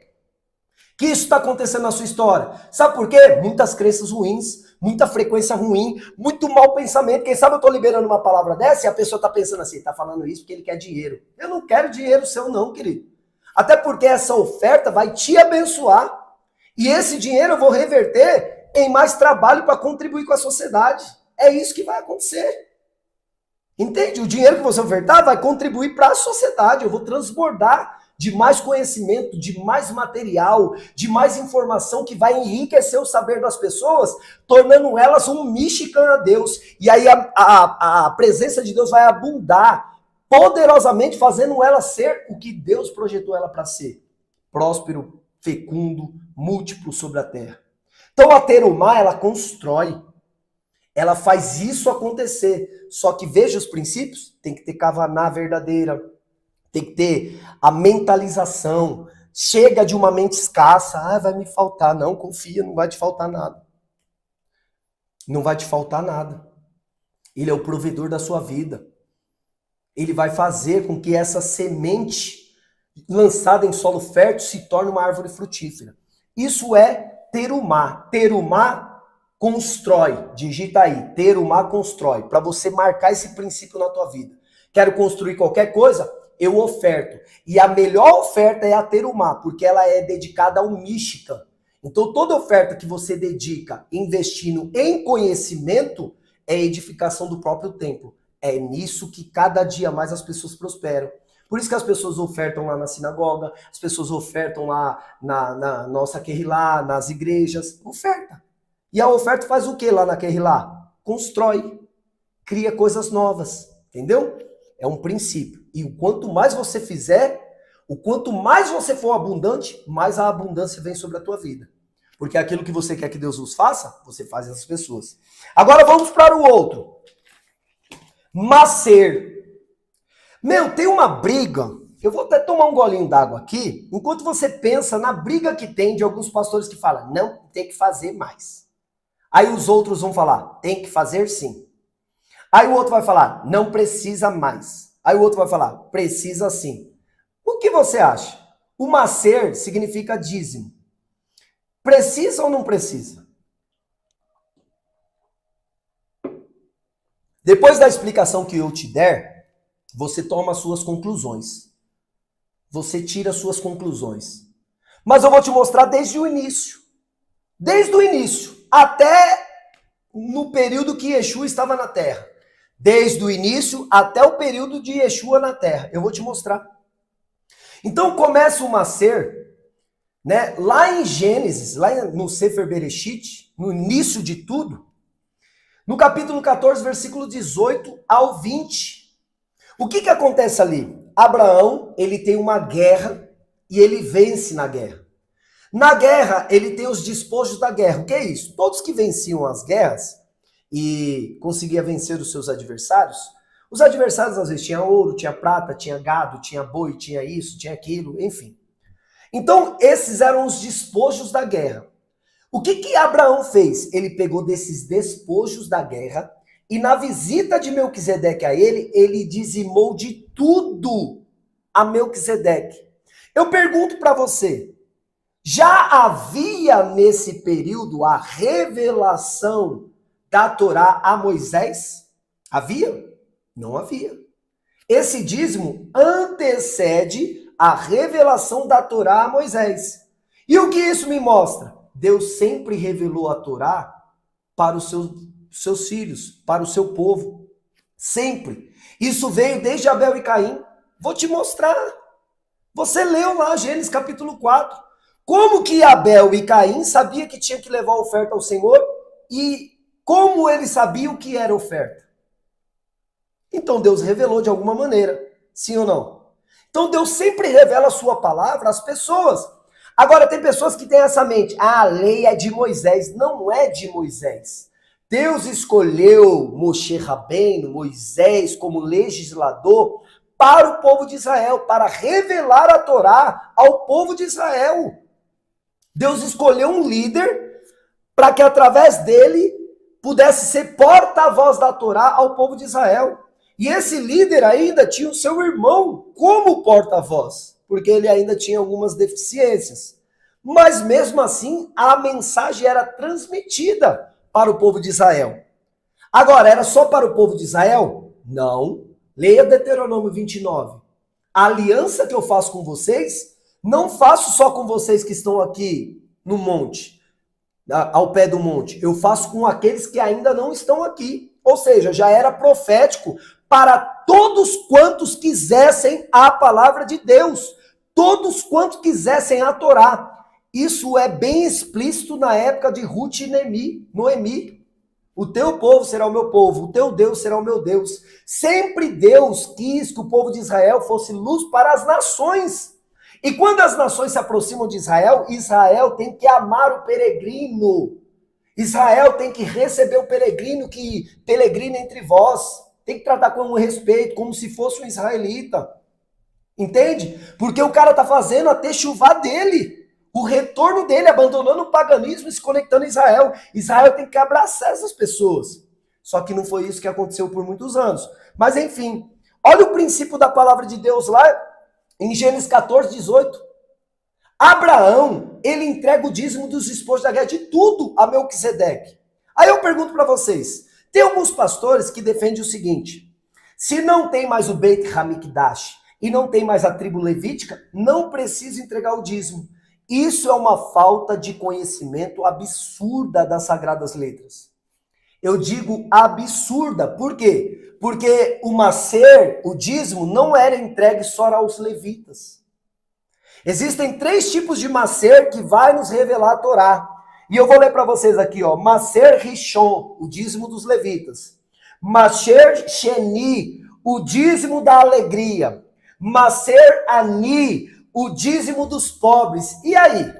A: Que isso está acontecendo na sua história? Sabe por quê? Muitas crenças ruins, muita frequência ruim, muito mau pensamento. Quem sabe eu estou liberando uma palavra dessa e a pessoa está pensando assim, está falando isso porque ele quer dinheiro. Eu não quero dinheiro seu não, querido. Até porque essa oferta vai te abençoar. E esse dinheiro eu vou reverter em mais trabalho para contribuir com a sociedade. É isso que vai acontecer. Entende? O dinheiro que você ofertar vai contribuir para a sociedade. Eu vou transbordar de mais conhecimento, de mais material, de mais informação que vai enriquecer o saber das pessoas, tornando elas um Michigan a Deus. E aí a presença de Deus vai abundar poderosamente, fazendo ela ser o que Deus projetou ela para ser. Próspero, fecundo, múltiplo sobre a terra. Então a Terumá, ela constrói. Ela faz isso acontecer. Só que veja os princípios, tem que ter kavaná verdadeira, tem que ter a mentalização. Chega de uma mente escassa, vai me faltar. Não, confia, não vai te faltar nada. Não vai te faltar nada. Ele é o provedor da sua vida. Ele vai fazer com que essa semente lançada em solo fértil se torne uma árvore frutífera. Isso é Terumá. Terumá constrói. Digita aí, Terumá constrói. Para você marcar esse princípio na tua vida. Quero construir qualquer coisa? Eu oferto. E a melhor oferta é a Terumá, porque ela é dedicada ao Mishkan. Então toda oferta que você dedica investindo em conhecimento é edificação do próprio templo. É nisso que cada dia mais as pessoas prosperam. Por isso que as pessoas ofertam lá na sinagoga, as pessoas ofertam lá na nossa Kehilá, nas igrejas. Oferta. E a oferta faz o que lá na Kehilá? Constrói. Cria coisas novas. Entendeu? É um princípio. E o quanto mais você fizer, o quanto mais você for abundante, mais a abundância vem sobre a tua vida. Porque aquilo que você quer que Deus vos faça, você faz essas pessoas. Agora vamos para o outro. Macer. Meu, tem uma briga. Eu vou até tomar um golinho d'água aqui, enquanto você pensa na briga que tem de alguns pastores que falam, não, tem que fazer mais. Aí os outros vão falar, tem que fazer sim. Aí o outro vai falar, não precisa mais. Aí o outro vai falar, precisa sim. O que você acha? O macer significa dízimo. Precisa ou não precisa? Depois da explicação que eu te der, você toma as suas conclusões. Você tira as suas conclusões. Mas eu vou te mostrar desde o início. Desde o início, até no período que Yeshua estava na Terra. Desde o início até o período de Yeshua na Terra. Eu vou te mostrar. Então começa o Maser, né? Lá em Gênesis, lá no Sefer Bereshit, no início de tudo, no capítulo 14, versículo 18 ao 20. O que acontece ali? Abraão, ele tem uma guerra e ele vence na guerra. Na guerra, ele tem os despojos da guerra. O que é isso? Todos que venciam as guerras e conseguiam vencer os seus adversários, os adversários às vezes tinham ouro, tinha prata, tinha gado, tinha boi, tinha isso, tinha aquilo, enfim. Então, esses eram os despojos da guerra. O que Abraão fez? Ele pegou desses despojos da guerra e na visita de Melquisedeque a ele, ele dizimou de tudo a Melquisedeque. Eu pergunto para você, já havia nesse período a revelação da Torá a Moisés? Havia? Não havia. Esse dízimo antecede a revelação da Torá a Moisés. E o que isso me mostra? Deus sempre revelou a Torá para os seus filhos, para o seu povo. Sempre. Isso veio desde Abel e Caim. Vou te mostrar. Você leu lá Gênesis capítulo 4. Como que Abel e Caim sabiam que tinha que levar a oferta ao Senhor e como eles sabiam o que era oferta? Então Deus revelou de alguma maneira, sim ou não? Então Deus sempre revela a sua palavra às pessoas. Agora tem pessoas que têm essa mente, a lei é de Moisés. Não é de Moisés. Deus escolheu Moshe Rabbeinu, Moisés, como legislador para o povo de Israel, para revelar a Torá ao povo de Israel. Deus escolheu um líder para que através dele pudesse ser porta-voz da Torá ao povo de Israel. E esse líder ainda tinha o seu irmão como porta-voz, porque ele ainda tinha algumas deficiências. Mas mesmo assim, a mensagem era transmitida para o povo de Israel. Agora, era só para o povo de Israel? Não. Leia Deuteronômio 29. A aliança que eu faço com vocês, não faço só com vocês que estão aqui no monte, ao pé do monte. Eu faço com aqueles que ainda não estão aqui. Ou seja, já era profético para todos quantos quisessem a palavra de Deus. Todos quantos quisessem a Torá. Isso é bem explícito na época de Ruth e Noemi. O teu povo será o meu povo, o teu Deus será o meu Deus. Sempre Deus quis que o povo de Israel fosse luz para as nações. E quando as nações se aproximam de Israel, Israel tem que amar o peregrino. Israel tem que receber o peregrino que peregrina entre vós. Tem que tratar com respeito, como se fosse um israelita. Entende? Porque o cara está fazendo a techuvá dele. O retorno dele, abandonando o paganismo e se conectando a Israel. Israel tem que abraçar essas pessoas. Só que não foi isso que aconteceu por muitos anos. Mas enfim, olha o princípio da palavra de Deus lá em Gênesis 14, 18. Abraão, ele entrega o dízimo dos despojos da guerra, de tudo a Melquisedeque. Aí eu pergunto para vocês, tem alguns pastores que defendem o seguinte, se não tem mais o Beit Hamikdash e não tem mais a tribo levítica, não precisa entregar o dízimo. Isso é uma falta de conhecimento absurda das Sagradas Letras. Eu digo absurda, por quê? Porque o macer, o dízimo, não era entregue só aos levitas. Existem 3 tipos de macer que vai nos revelar a Torá. E eu vou ler para vocês aqui, ó. Macer Rishon, o dízimo dos levitas. Macer Sheni, o dízimo da alegria. Macer Ani, o dízimo dos pobres. E aí?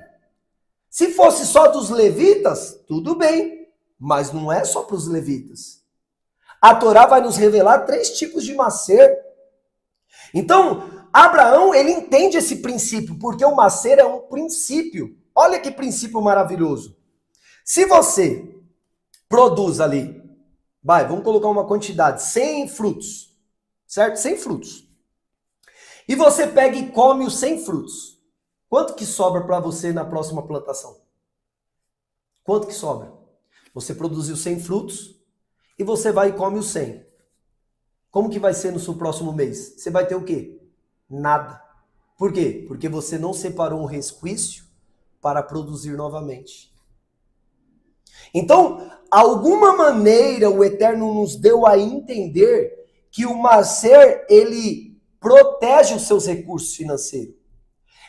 A: Se fosse só dos levitas, tudo bem. Mas não é só para os levitas. A Torá vai nos revelar 3 tipos de macer. Então, Abraão, ele entende esse princípio, porque o macer é um princípio. Olha que princípio maravilhoso. Se você produz ali, vamos colocar uma quantidade, 100 frutos, certo? 100 frutos. E você pega e come os 100 frutos. Quanto que sobra para você na próxima plantação? Quanto que sobra? Você produziu 100 frutos e você vai e come os 100. Como que vai ser no seu próximo mês? Você vai ter o quê? Nada. Por quê? Porque você não separou um resquício para produzir novamente. Então, alguma maneira o Eterno nos deu a entender que o Maser, ele protege os seus recursos financeiros.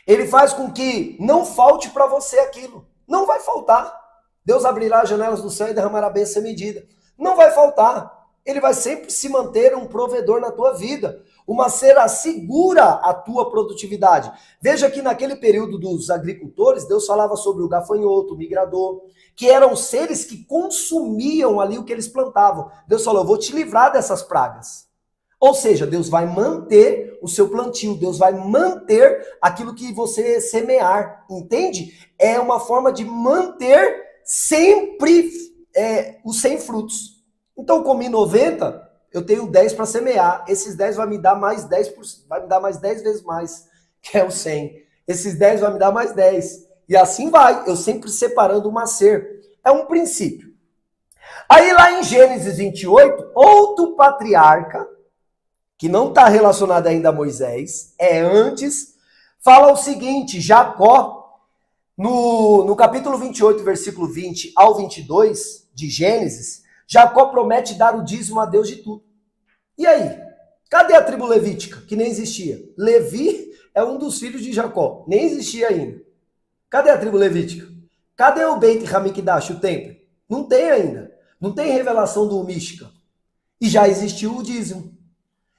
A: Ele faz com que não falte para você aquilo. Não vai faltar. Deus abrirá as janelas do céu e derramará bênção sem medida. Não vai faltar. Ele vai sempre se manter um provedor na tua vida. O Maser assegura a tua produtividade. Veja que naquele período dos agricultores, Deus falava sobre o gafanhoto, o migrador, que eram seres que consumiam ali o que eles plantavam. Deus falou, eu vou te livrar dessas pragas. Ou seja, Deus vai manter o seu plantio, Deus vai manter aquilo que você semear, entende? É uma forma de manter sempre os 100 frutos. Então, comi 90, eu tenho 10 para semear. Esses 10 vai me dar mais 10%, vai me dar mais 10 vezes mais, que é o 100. Esses 10 vai me dar mais 10. E assim vai, eu sempre separando o Maser. É um princípio. Aí lá em Gênesis 28, outro patriarca, que não está relacionado ainda a Moisés, é antes, fala o seguinte, Jacó, no capítulo 28, versículo 20 ao 22 de Gênesis, Jacó promete dar o dízimo a Deus de tudo. E aí? Cadê a tribo levítica, que nem existia? Levi é um dos filhos de Jacó, nem existia ainda. Cadê a tribo levítica? Cadê o Beit Hamikdash, o templo? Não tem ainda. Não tem revelação do mística. E já existiu o dízimo.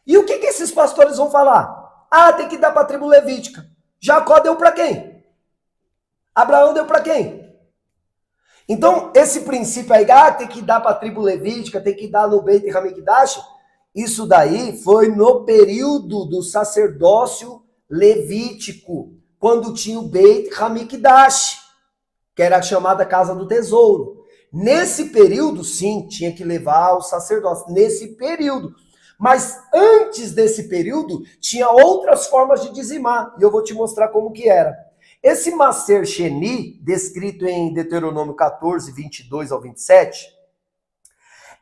A: E o que esses pastores vão falar? Ah, tem que dar para a tribo levítica. Jacó deu para quem? Abraão deu para quem? Então, esse princípio aí, tem que dar para a tribo levítica, tem que dar no Beit Hamikdash, isso daí foi no período do sacerdócio levítico, quando tinha o Beit Hamikdash, que era a chamada Casa do Tesouro. Nesse período, sim, tinha que levar o sacerdócio. Nesse período. Mas antes desse período, tinha outras formas de dizimar. E eu vou te mostrar como que era. Esse Maser Sheni, descrito em Deuteronômio 14, 22 ao 27,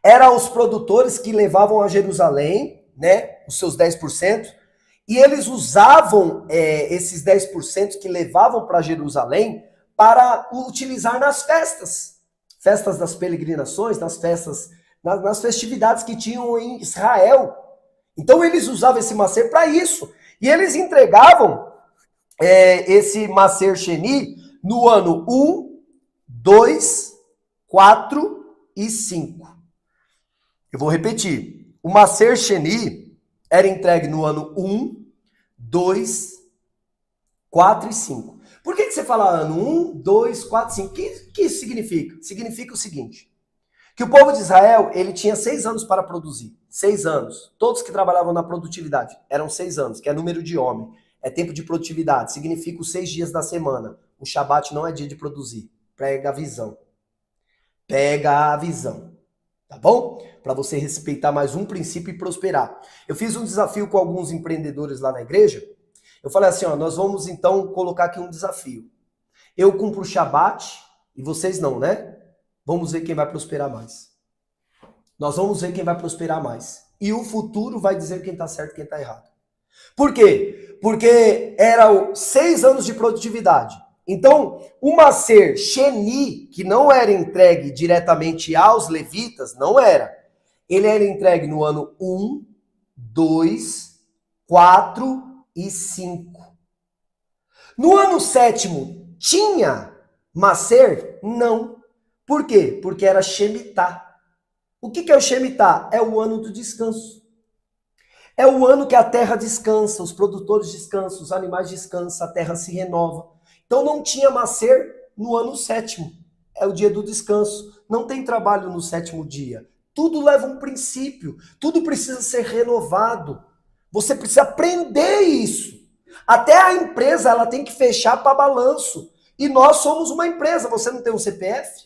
A: eram os produtores que levavam a Jerusalém, né, os seus 10%, e eles usavam esses 10% que levavam para Jerusalém para utilizar nas festas. Festas das peregrinações, nas festas, nas festividades que tinham em Israel. Então eles usavam esse Maser para isso. E eles entregavam esse Maser Sheni no ano 1, 2, 4 e 5. Eu vou repetir. O Maser Sheni era entregue no ano 1, 2, 4 e 5. Por que você fala ano 1, 2, 4, 5? O que isso significa? Significa o seguinte, que o povo de Israel, ele tinha 6 anos para produzir. 6 anos. Todos que trabalhavam na produtividade eram 6 anos, que é número de homem. É tempo de produtividade. Significa os 6 dias da semana. O Shabat não é dia de produzir. Pega a visão. Pega a visão. Tá bom? Para você respeitar mais um princípio e prosperar. Eu fiz um desafio com alguns empreendedores lá na igreja. Eu falei assim, ó, nós vamos então colocar aqui um desafio. Eu cumpro o Shabat e vocês não, né? Vamos ver quem vai prosperar mais. Nós vamos ver quem vai prosperar mais. E o futuro vai dizer quem está certo e quem está errado. Por quê? Porque eram 6 anos de produtividade. Então, o Maser Sheni, que não era entregue diretamente aos levitas, não era. Ele era entregue no ano 1, 2, 4 e 5. No ano 7º, tinha Maser? Não. Por quê? Porque era Shemitah. O que é o Shemitah? É o ano do descanso. É o ano que a terra descansa, os produtores descansam, os animais descansam, a terra se renova. Então não tinha Maser no ano 7º. É o dia do descanso. Não tem trabalho no 7º dia. Tudo leva um princípio. Tudo precisa ser renovado. Você precisa aprender isso. Até a empresa ela tem que fechar para balanço. E nós somos uma empresa. Você não tem um CPF?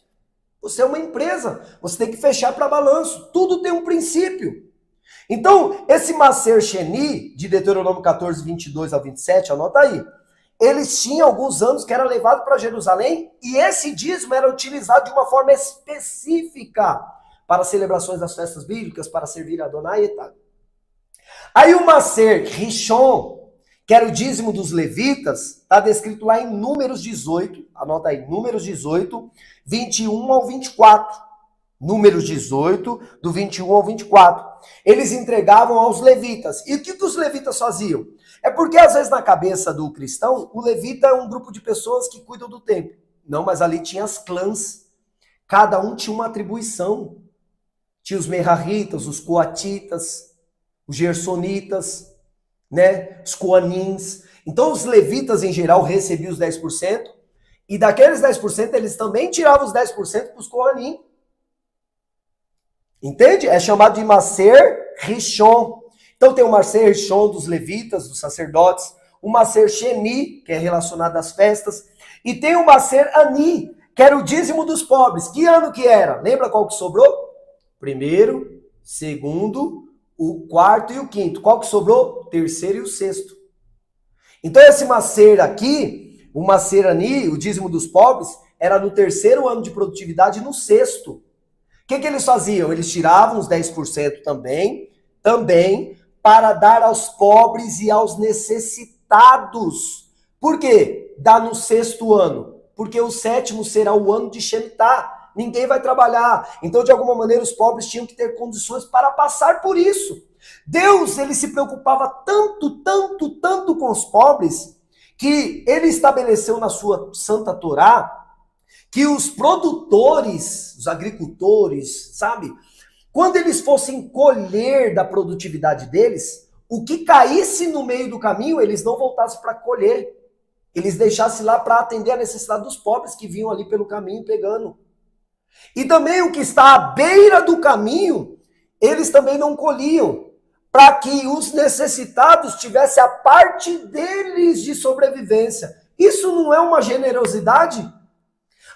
A: Você é uma empresa. Você tem que fechar para balanço. Tudo tem um princípio. Então, esse Maser Sheni, de Deuteronômio 14, 22 ao 27, anota aí. Eles tinham alguns anos que era levado para Jerusalém e esse dízimo era utilizado de uma forma específica para celebrações das festas bíblicas, para servir a Adonai e tal. Aí o Maser Rishon, que era o dízimo dos levitas, está descrito lá em Números 18, anota aí, Números 18, 21 ao 24. Números 18, do 21 ao 24. Eles entregavam aos levitas. E o que os levitas faziam? É porque às vezes na cabeça do cristão, o levita é um grupo de pessoas que cuidam do templo. Não, mas ali tinha as clãs. Cada um tinha uma atribuição. Tinha os meraritas, os coatitas, os gersonitas, né? Os coanins. Então os levitas em geral recebiam os 10%. E daqueles 10% eles também tiravam os 10% para os coanim. Entende? É chamado de Maser Rishon. Então tem o Maser Rishon dos levitas, dos sacerdotes, o Maser Sheni, que é relacionado às festas, e tem o Maser Ani, que era o dízimo dos pobres. Que ano que era? Lembra qual que sobrou? Primeiro, segundo, o quarto e o quinto. Qual que sobrou? O terceiro e o sexto. Então esse Maser aqui, o Maser Ani, o dízimo dos pobres, era no terceiro ano de produtividade e no sexto. O que eles faziam? Eles tiravam os 10% também, para dar aos pobres e aos necessitados. Por quê? Dá no sexto ano. Porque o sétimo será o ano de Shemitah. Ninguém vai trabalhar. Então, de alguma maneira, os pobres tinham que ter condições para passar por isso. Deus, ele se preocupava tanto com os pobres, que ele estabeleceu na sua Santa Torá que os produtores, os agricultores, sabe? Quando eles fossem colher da produtividade deles, o que caísse no meio do caminho, eles não voltassem para colher. Eles deixassem lá para atender a necessidade dos pobres que vinham ali pelo caminho pegando. E também o que está à beira do caminho, eles também não colhiam, para que os necessitados tivessem a parte deles de sobrevivência. Isso não é uma generosidade?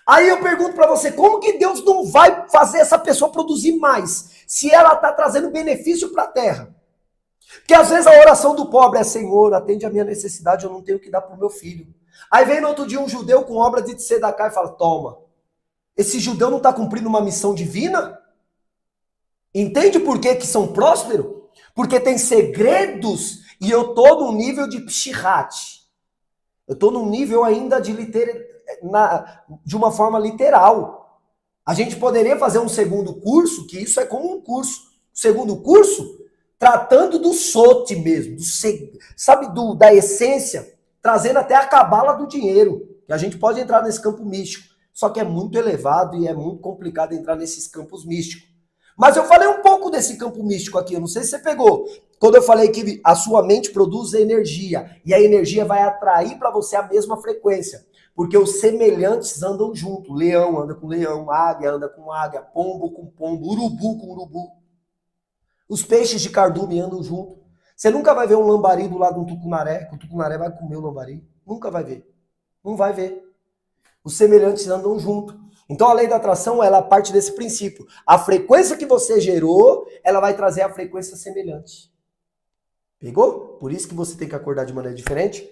A: Aí eu pergunto para você, como que Deus não vai fazer essa pessoa produzir mais, se ela está trazendo benefício para a terra? Porque às vezes a oração do pobre é, Senhor, atende a minha necessidade, eu não tenho o que dar para o meu filho. Aí vem no outro dia um judeu com obra de tzedakah e fala, toma, esse judeu não está cumprindo uma missão divina? Entende por que são prósperos? Porque tem segredos e eu estou num nível de pshirat. Eu estou num nível ainda de de uma forma literal. A gente poderia fazer um segundo curso, que isso é como um curso. Segundo curso, tratando do sote mesmo, sabe, da essência, trazendo até a cabala do dinheiro. Que a gente pode entrar nesse campo místico. Só que é muito elevado e é muito complicado entrar nesses campos místicos. Mas eu falei um pouco desse campo místico aqui, eu não sei se você pegou. Quando eu falei que a sua mente produz energia, e a energia vai atrair para você a mesma frequência. Porque os semelhantes andam junto. Leão anda com leão, águia anda com águia, pombo com pombo, urubu com urubu. Os peixes de cardume andam junto. Você nunca vai ver um lambari do lado de um tucunaré, que o tucunaré vai comer o lambari. Nunca vai ver. Não vai ver. Os semelhantes andam junto. Então a lei da atração, ela parte desse princípio. A frequência que você gerou, ela vai trazer a frequência semelhante. Pegou? Por isso que você tem que acordar de maneira diferente.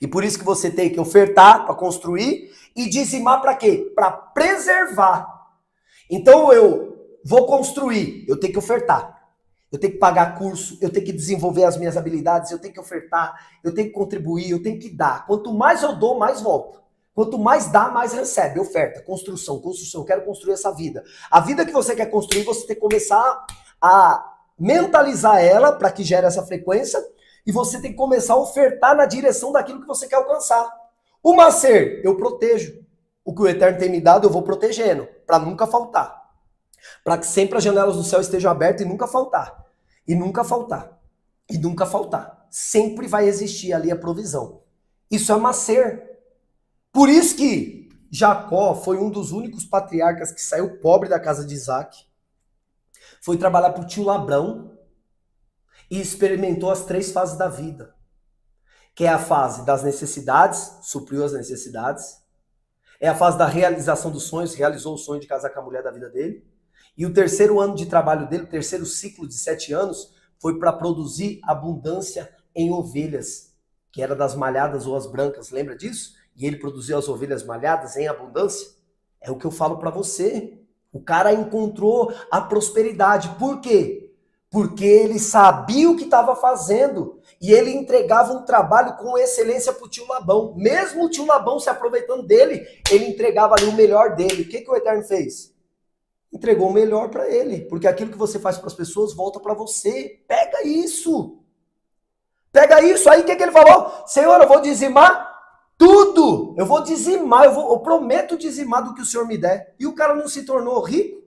A: E por isso que você tem que ofertar para construir e dizimar para quê? Para preservar. Então eu vou construir, eu tenho que ofertar. Eu tenho que pagar curso, eu tenho que desenvolver as minhas habilidades, eu tenho que ofertar, eu tenho que contribuir, eu tenho que dar. Quanto mais eu dou, mais volta. Quanto mais dá, mais recebe. Oferta, construção. Eu quero construir essa vida. A vida que você quer construir, você tem que começar a mentalizar ela para que gere essa frequência e você tem que começar a ofertar na direção daquilo que você quer alcançar. O Maser, eu protejo. O que o Eterno tem me dado, eu vou protegendo, para nunca faltar. Para que sempre as janelas do céu estejam abertas e nunca faltar. E nunca faltar. E nunca faltar. Sempre vai existir ali a provisão. Isso é Maser. Por isso que Jacó foi um dos únicos patriarcas que saiu pobre da casa de Isaac. Foi trabalhar para o tio Labrão e experimentou as 3 fases da vida. Que é a fase das necessidades, supriu as necessidades. É a fase da realização dos sonhos, realizou o sonho de casar com a mulher da vida dele. E o terceiro ano de trabalho dele, o terceiro ciclo de 7 anos, foi para produzir abundância em ovelhas, que era das malhadas ou as brancas, lembra disso? E ele produziu as ovelhas malhadas em abundância. É o que eu falo para você. O cara encontrou a prosperidade. Por quê? Porque ele sabia o que estava fazendo. E ele entregava um trabalho com excelência para o tio Labão. Mesmo o tio Labão se aproveitando dele, ele entregava ali o melhor dele. O que, que o Eterno fez? Entregou o melhor para ele. Porque aquilo que você faz para as pessoas volta para você. Pega isso. Pega isso. Aí o que, que ele falou? Senhor, eu vou dizimar tudo. Eu vou dizimar. Eu prometo dizimar do que o Senhor me der. E o cara não se tornou rico?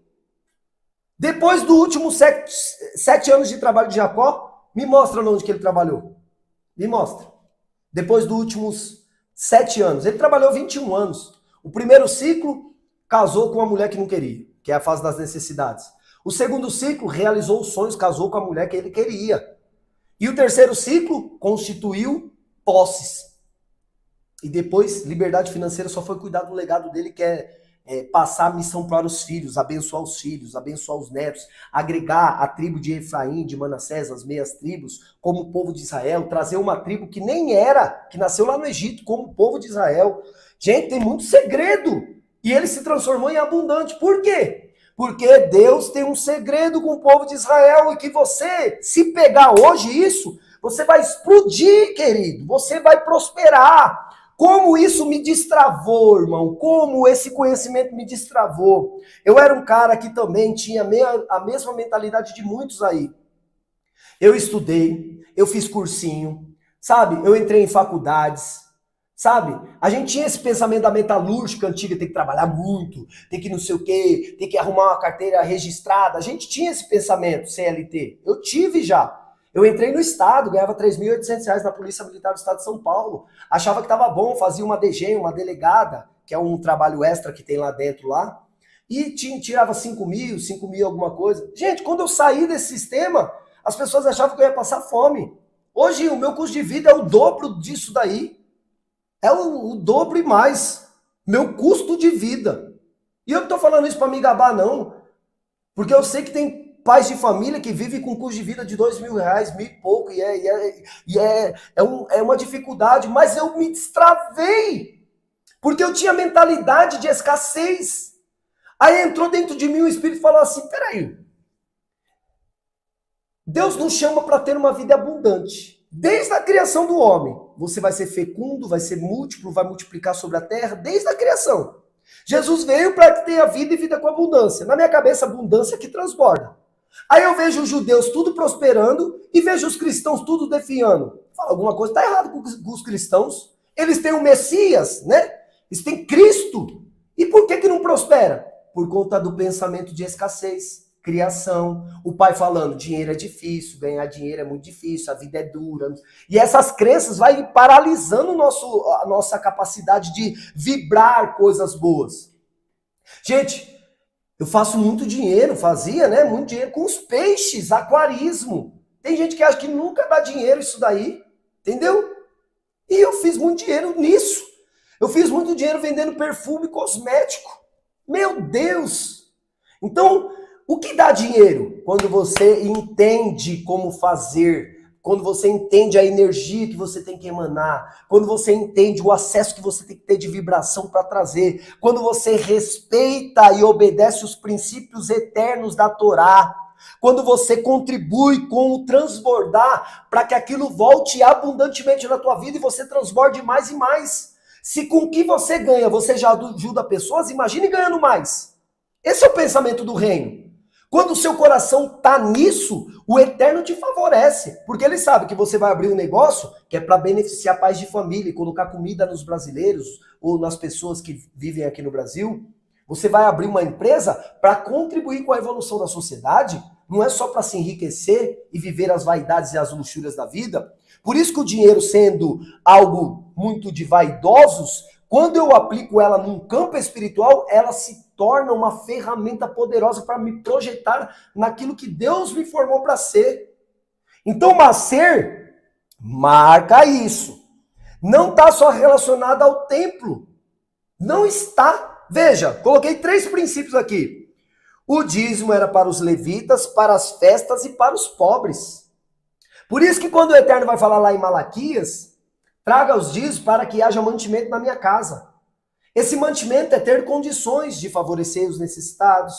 A: Depois do último 7 anos de trabalho de Jacó, me mostra onde que ele trabalhou. Me mostra. Depois dos últimos 7 anos. Ele trabalhou 21 anos. O primeiro ciclo, casou com uma mulher que não queria, que é a fase das necessidades. O segundo ciclo, realizou os sonhos, casou com a mulher que ele queria. E o terceiro ciclo, constituiu posses. E depois, liberdade financeira só foi cuidar do legado dele, que é passar a missão para os filhos, abençoar os netos, agregar a tribo de Efraim, de Manassés, as meias tribos, como o povo de Israel, trazer uma tribo que nem era, que nasceu lá no Egito, como o povo de Israel. Gente, tem muito segredo. E ele se transformou em abundante. Por quê? Porque Deus tem um segredo com o povo de Israel e que você, se pegar hoje isso, você vai explodir, querido. Você vai prosperar. Como isso me destravou, irmão? Como esse conhecimento me destravou? Eu era um cara que também tinha a mesma mentalidade de muitos aí. Eu estudei, eu fiz cursinho, sabe? Eu entrei em faculdades, sabe? A gente tinha esse pensamento da metalúrgica antiga, tem que trabalhar muito, tem que não sei o quê, tem que arrumar uma carteira registrada. A gente tinha esse pensamento, CLT. Eu tive já. Eu entrei no Estado, ganhava R$3.800 na Polícia Militar do Estado de São Paulo. Achava que estava bom, fazia uma DG, uma delegada, que é um trabalho extra que tem lá dentro lá. E tirava 5 mil alguma coisa. Gente, quando eu saí desse sistema, as pessoas achavam que eu ia passar fome. Hoje o meu custo de vida é o dobro disso daí. É o dobro e mais. Meu custo de vida. E eu não estou falando isso para me gabar, não. Porque eu sei que tem pais de família que vivem com custo de vida de R$2.000, 1.000 e pouco, é uma dificuldade, mas eu me destravei, porque eu tinha mentalidade de escassez. Aí entrou dentro de mim um espírito e falou assim, peraí, Deus nos chama para ter uma vida abundante, desde a criação do homem. Você vai ser fecundo, vai ser múltiplo, vai multiplicar sobre a terra, desde a criação. Jesus veio para que tenha vida e vida com abundância. Na minha cabeça, abundância que transborda. Aí eu vejo os judeus tudo prosperando e vejo os cristãos tudo definhando. Fala, alguma coisa está errada com os cristãos. Eles têm o Messias, né? Eles têm Cristo. E por que não prospera? Por conta do pensamento de escassez, criação. O pai falando, dinheiro é difícil, ganhar dinheiro é muito difícil, a vida é dura. E essas crenças vai paralisando a nossa capacidade de vibrar coisas boas. Gente, eu faço muito dinheiro, fazia, né? Muito dinheiro com os peixes, aquarismo. Tem gente que acha que nunca dá dinheiro isso daí, entendeu? E eu fiz muito dinheiro nisso. Eu fiz muito dinheiro vendendo perfume cosmético. Meu Deus! Então, o que dá dinheiro? Quando você entende como fazer, quando você entende a energia que você tem que emanar, quando você entende o acesso que você tem que ter de vibração para trazer, quando você respeita e obedece os princípios eternos da Torá, quando você contribui com o transbordar para que aquilo volte abundantemente na tua vida e você transborde mais e mais. Se com o que você ganha você já ajuda pessoas, imagine ganhando mais. Esse é o pensamento do reino. Quando o seu coração está nisso, o Eterno te favorece, porque ele sabe que você vai abrir um negócio que é para beneficiar pais de família e colocar comida nos brasileiros ou nas pessoas que vivem aqui no Brasil. Você vai abrir uma empresa para contribuir com a evolução da sociedade, não é só para se enriquecer e viver as vaidades e as luxúrias da vida. Por isso que o dinheiro, sendo algo muito de vaidosos, quando eu aplico ela num campo espiritual, ela se torna uma ferramenta poderosa para me projetar naquilo que Deus me formou para ser. Então, ser, marca isso. Não está só relacionado ao templo. Não está. Veja, coloquei 3 princípios aqui. O dízimo era para os levitas, para as festas e para os pobres. Por isso que quando o Eterno vai falar lá em Malaquias, traga os dízimos para que haja mantimento na minha casa. Esse mantimento é ter condições de favorecer os necessitados,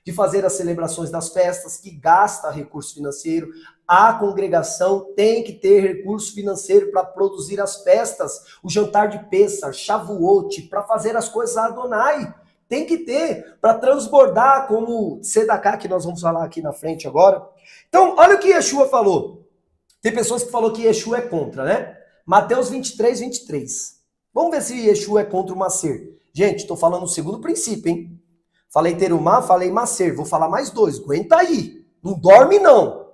A: de fazer as celebrações das festas, que gasta recurso financeiro. A congregação tem que ter recurso financeiro para produzir as festas, o jantar de Pêssar, Shavuot, para fazer as coisas a Adonai. Tem que ter, para transbordar, como Sedaká, que nós vamos falar aqui na frente agora. Então, olha o que Yeshua falou. Tem pessoas que falou que Yeshua é contra, né? Mateus 23, 23. Vamos ver se Yeshua é contra o Maser. Gente, estou falando o segundo princípio, hein? Falei terumá, falei Maser. Vou falar mais dois. Aguenta aí. Não dorme, não.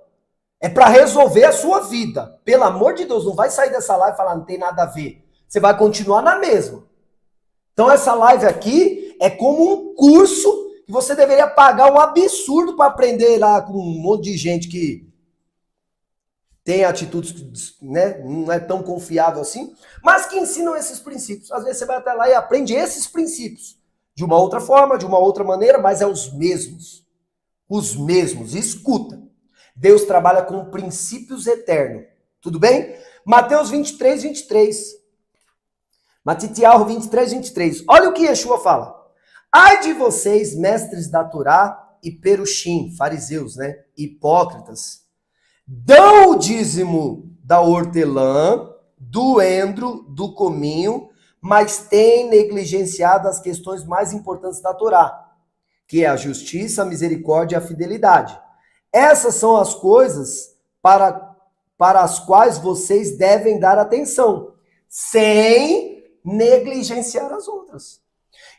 A: É para resolver a sua vida. Pelo amor de Deus, não vai sair dessa live e falar não tem nada a ver. Você vai continuar na mesma. Então essa live aqui é como um curso que você deveria pagar um absurdo para aprender lá com um monte de gente que tem atitudes, né, não é tão confiável assim, mas que ensinam esses princípios. Às vezes você vai até lá e aprende esses princípios de uma outra forma, de uma outra maneira, mas é os mesmos. Os mesmos. Escuta. Deus trabalha com princípios eternos. Tudo bem? Mateus 23, 23. Matitiahu 23, 23. Olha o que Yeshua fala. Ai de vocês, mestres da Torá e perushim, fariseus, né? Hipócritas. Dão o dízimo da hortelã, do endro, do cominho, mas têm negligenciado as questões mais importantes da Torá, que é a justiça, a misericórdia e a fidelidade. Essas são as coisas para as quais vocês devem dar atenção, sem negligenciar as outras.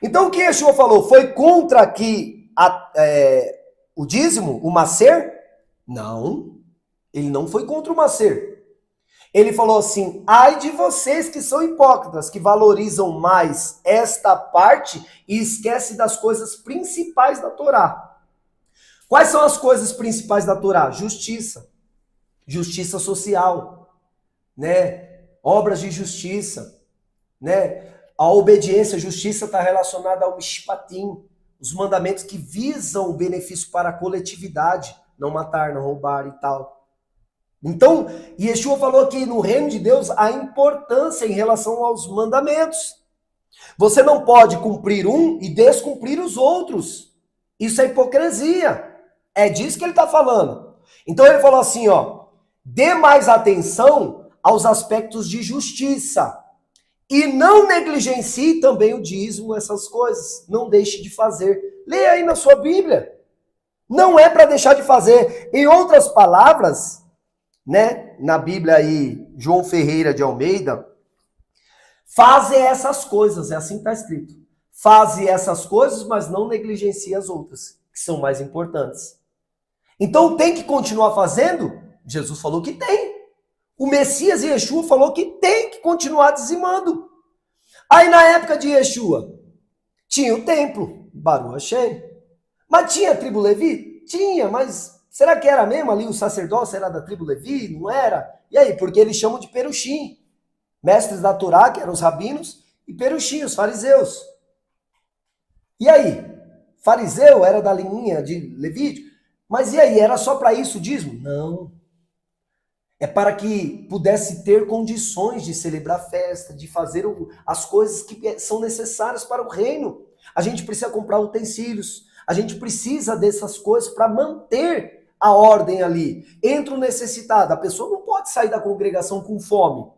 A: Então o que Yeshua falou? Foi contra aqui o dízimo, o Maser? Não, ele não foi contra o Maser. Ele falou assim, ai de vocês que são hipócritas, que valorizam mais esta parte e esquecem das coisas principais da Torá. Quais são as coisas principais da Torá? Justiça, justiça social, né? Obras de justiça, né? A obediência, a justiça está relacionada ao mishpatim, os mandamentos que visam o benefício para a coletividade, não matar, não roubar e tal. Então, Yeshua falou que no reino de Deus há importância em relação aos mandamentos. Você não pode cumprir um e descumprir os outros. Isso é hipocrisia. É disso que ele está falando. Então ele falou assim, ó, dê mais atenção aos aspectos de justiça. E não negligencie também o dízimo, essas coisas. Não deixe de fazer. Leia aí na sua Bíblia. Não é para deixar de fazer. Em outras palavras, né, na Bíblia aí, João Ferreira de Almeida, faze essas coisas, é assim que está escrito. Faze essas coisas, mas não negligencie as outras, que são mais importantes. Então tem que continuar fazendo? Jesus falou que tem. O Messias e Yeshua falou que tem que continuar dizimando. Aí na época de Yeshua, tinha o templo, Baruch Hashem. Mas tinha a tribo Levi? Tinha, mas será que era mesmo ali o sacerdócio era da tribo Levi? Não era? E aí, porque eles chamam de perushim. Mestres da Torá, que eram os rabinos, e perushim, os fariseus. E aí? Fariseu era da linha de Levítico? Mas e aí, era só para isso o dízimo? Não. É para que pudesse ter condições de celebrar festa, de fazer as coisas que são necessárias para o reino. A gente precisa comprar utensílios, a gente precisa dessas coisas para manter a ordem ali. Entra o necessitado, a pessoa não pode sair da congregação com fome.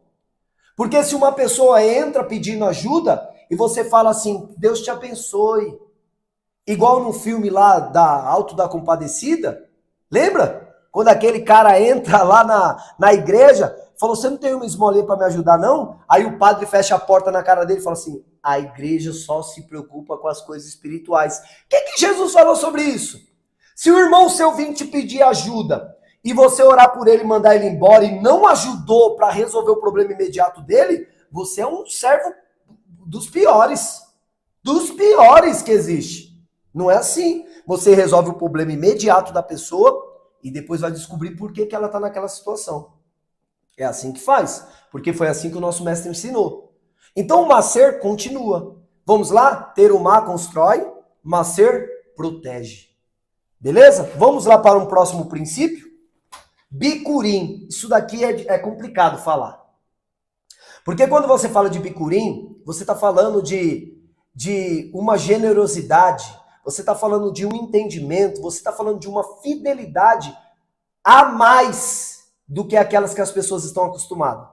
A: Porque se uma pessoa entra pedindo ajuda e você fala assim, Deus te abençoe, igual no filme lá da Alto da Compadecida, lembra? Quando aquele cara entra lá na igreja, falou, você não tem uma esmolinha para me ajudar não? Aí o padre fecha a porta na cara dele e fala assim, a igreja só se preocupa com as coisas espirituais. O que Jesus falou sobre isso? Se o irmão seu vir te pedir ajuda e você orar por ele e mandar ele embora e não ajudou para resolver o problema imediato dele, você é um servo dos piores que existe. Não é assim. Você resolve o problema imediato da pessoa e depois vai descobrir por que ela está naquela situação. É assim que faz, porque foi assim que o nosso mestre ensinou. Então o Maser continua. Vamos lá? Terumá constrói, Maser protege. Beleza? Vamos lá para um próximo princípio? Bicurim. Isso daqui é complicado falar. Porque quando você fala de bicurim, você está falando de uma generosidade, você está falando de um entendimento, você está falando de uma fidelidade a mais do que aquelas que as pessoas estão acostumadas.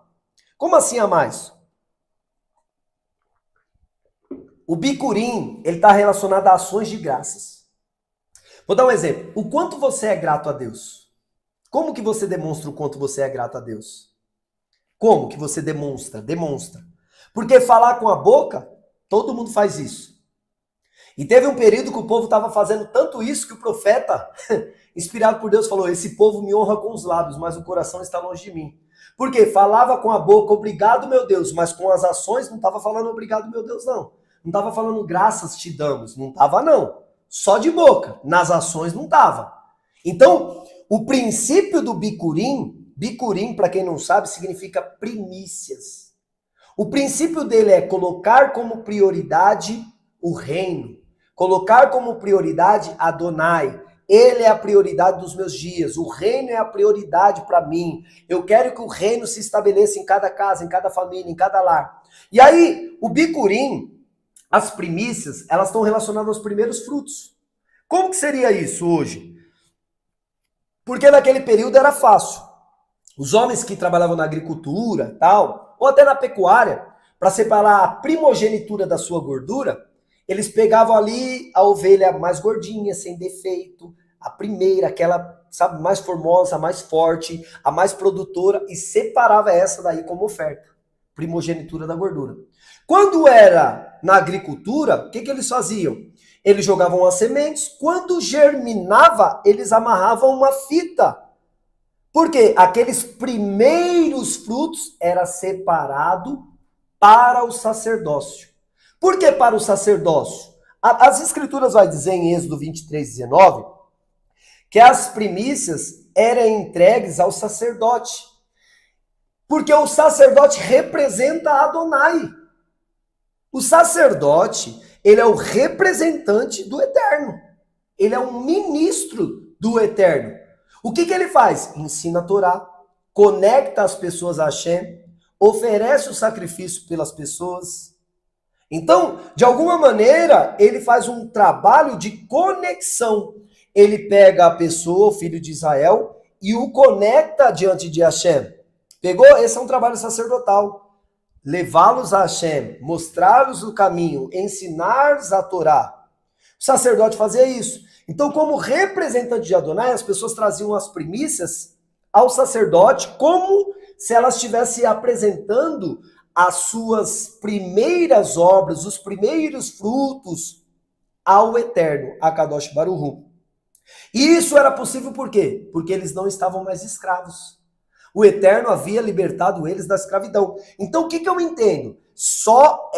A: Como assim a mais? O bicurim, ele está relacionado a ações de graças. Vou dar um exemplo. O quanto você é grato a Deus? Como que você demonstra o quanto você é grato a Deus? Como que você demonstra? Demonstra. Porque falar com a boca, todo mundo faz isso. E teve um período que o povo estava fazendo tanto isso que o profeta, inspirado por Deus, falou: esse povo me honra com os lábios, mas o coração está longe de mim. Porque falava com a boca, obrigado, meu Deus, mas com as ações não estava falando obrigado, meu Deus, não. Não estava falando graças te damos, não estava não. Só de boca, nas ações não estava. Então, o princípio do bicurim, bicurim, para quem não sabe, significa primícias. O princípio dele é colocar como prioridade o reino. Colocar como prioridade Adonai. Ele é a prioridade dos meus dias. O reino é a prioridade para mim. Eu quero que o reino se estabeleça em cada casa, em cada família, em cada lar. E aí, o bicurim, as primícias, elas estão relacionadas aos primeiros frutos. Como que seria isso hoje? Porque naquele período era fácil. Os homens que trabalhavam na agricultura, tal, ou até na pecuária, para separar a primogenitura da sua gordura, eles pegavam ali a ovelha mais gordinha, sem defeito, a primeira, aquela, sabe, mais formosa, a mais forte, a mais produtora, e separava essa daí como oferta, primogenitura da gordura. Quando era na agricultura, o que eles faziam? Eles jogavam as sementes, quando germinava, eles amarravam uma fita. Porque aqueles primeiros frutos era separado para o sacerdócio. Por que para o sacerdócio? As escrituras vai dizer em Êxodo 23:19 que as primícias eram entregues ao sacerdote. Porque o sacerdote representa Adonai. O sacerdote, ele é o representante do Eterno. Ele é um ministro do Eterno. O que ele faz? Ensina a Torá, conecta as pessoas a Hashem, oferece o sacrifício pelas pessoas. Então, de alguma maneira, ele faz um trabalho de conexão. Ele pega a pessoa, o filho de Israel, e o conecta diante de Hashem. Pegou? Esse é um trabalho sacerdotal. Levá-los a Hashem, mostrar-los o caminho, ensinar-los a Torá. O sacerdote fazia isso. Então, como representante de Adonai, as pessoas traziam as primícias ao sacerdote como se elas estivessem apresentando as suas primeiras obras, os primeiros frutos ao Eterno, a Kadosh Baruch Hu. E isso era possível por quê? Porque eles não estavam mais escravos. O Eterno havia libertado eles da escravidão. Então, o que eu entendo? Só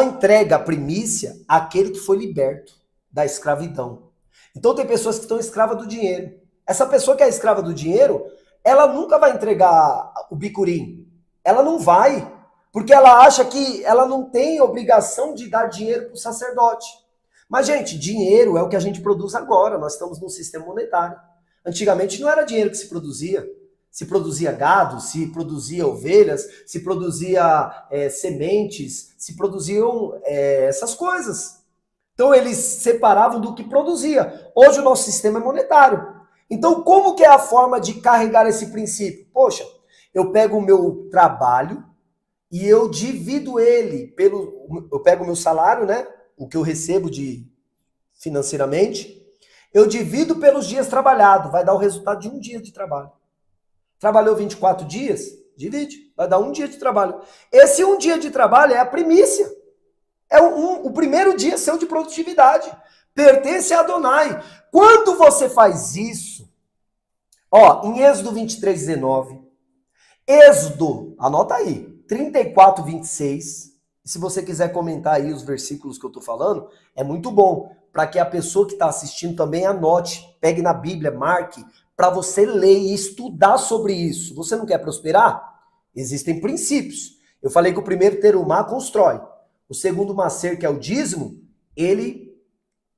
A: entrega a primícia àquele que foi liberto da escravidão. Então, tem pessoas que estão escravas do dinheiro. Essa pessoa que é escrava do dinheiro, ela nunca vai entregar o bicurim. Ela não vai, porque ela acha que ela não tem obrigação de dar dinheiro para o sacerdote. Mas, gente, dinheiro é o que a gente produz agora. Nós estamos num sistema monetário. Antigamente não era dinheiro que se produzia. Se produzia gado, se produzia ovelhas, se produzia sementes, se produziam essas coisas. Então eles separavam do que produzia. Hoje o nosso sistema é monetário. Então como que é a forma de carregar esse princípio? Poxa, eu pego o meu trabalho e eu divido ele eu pego o meu salário, né? O que eu recebo financeiramente, eu divido pelos dias trabalhados, vai dar o resultado de um dia de trabalho. Trabalhou 24 dias? Divide, vai dar um dia de trabalho. Esse um dia de trabalho é a primícia. É o primeiro dia seu de produtividade. Pertence a Adonai. Quando você faz isso, em Êxodo 23:19, Êxodo, anota aí, 34:26, se você quiser comentar aí os versículos que eu estou falando, é muito bom, para que a pessoa que está assistindo também anote, pegue na Bíblia, marque, para você ler e estudar sobre isso. Você não quer prosperar? Existem princípios. Eu falei que o primeiro terumá constrói. O segundo macer, que é o dízimo, ele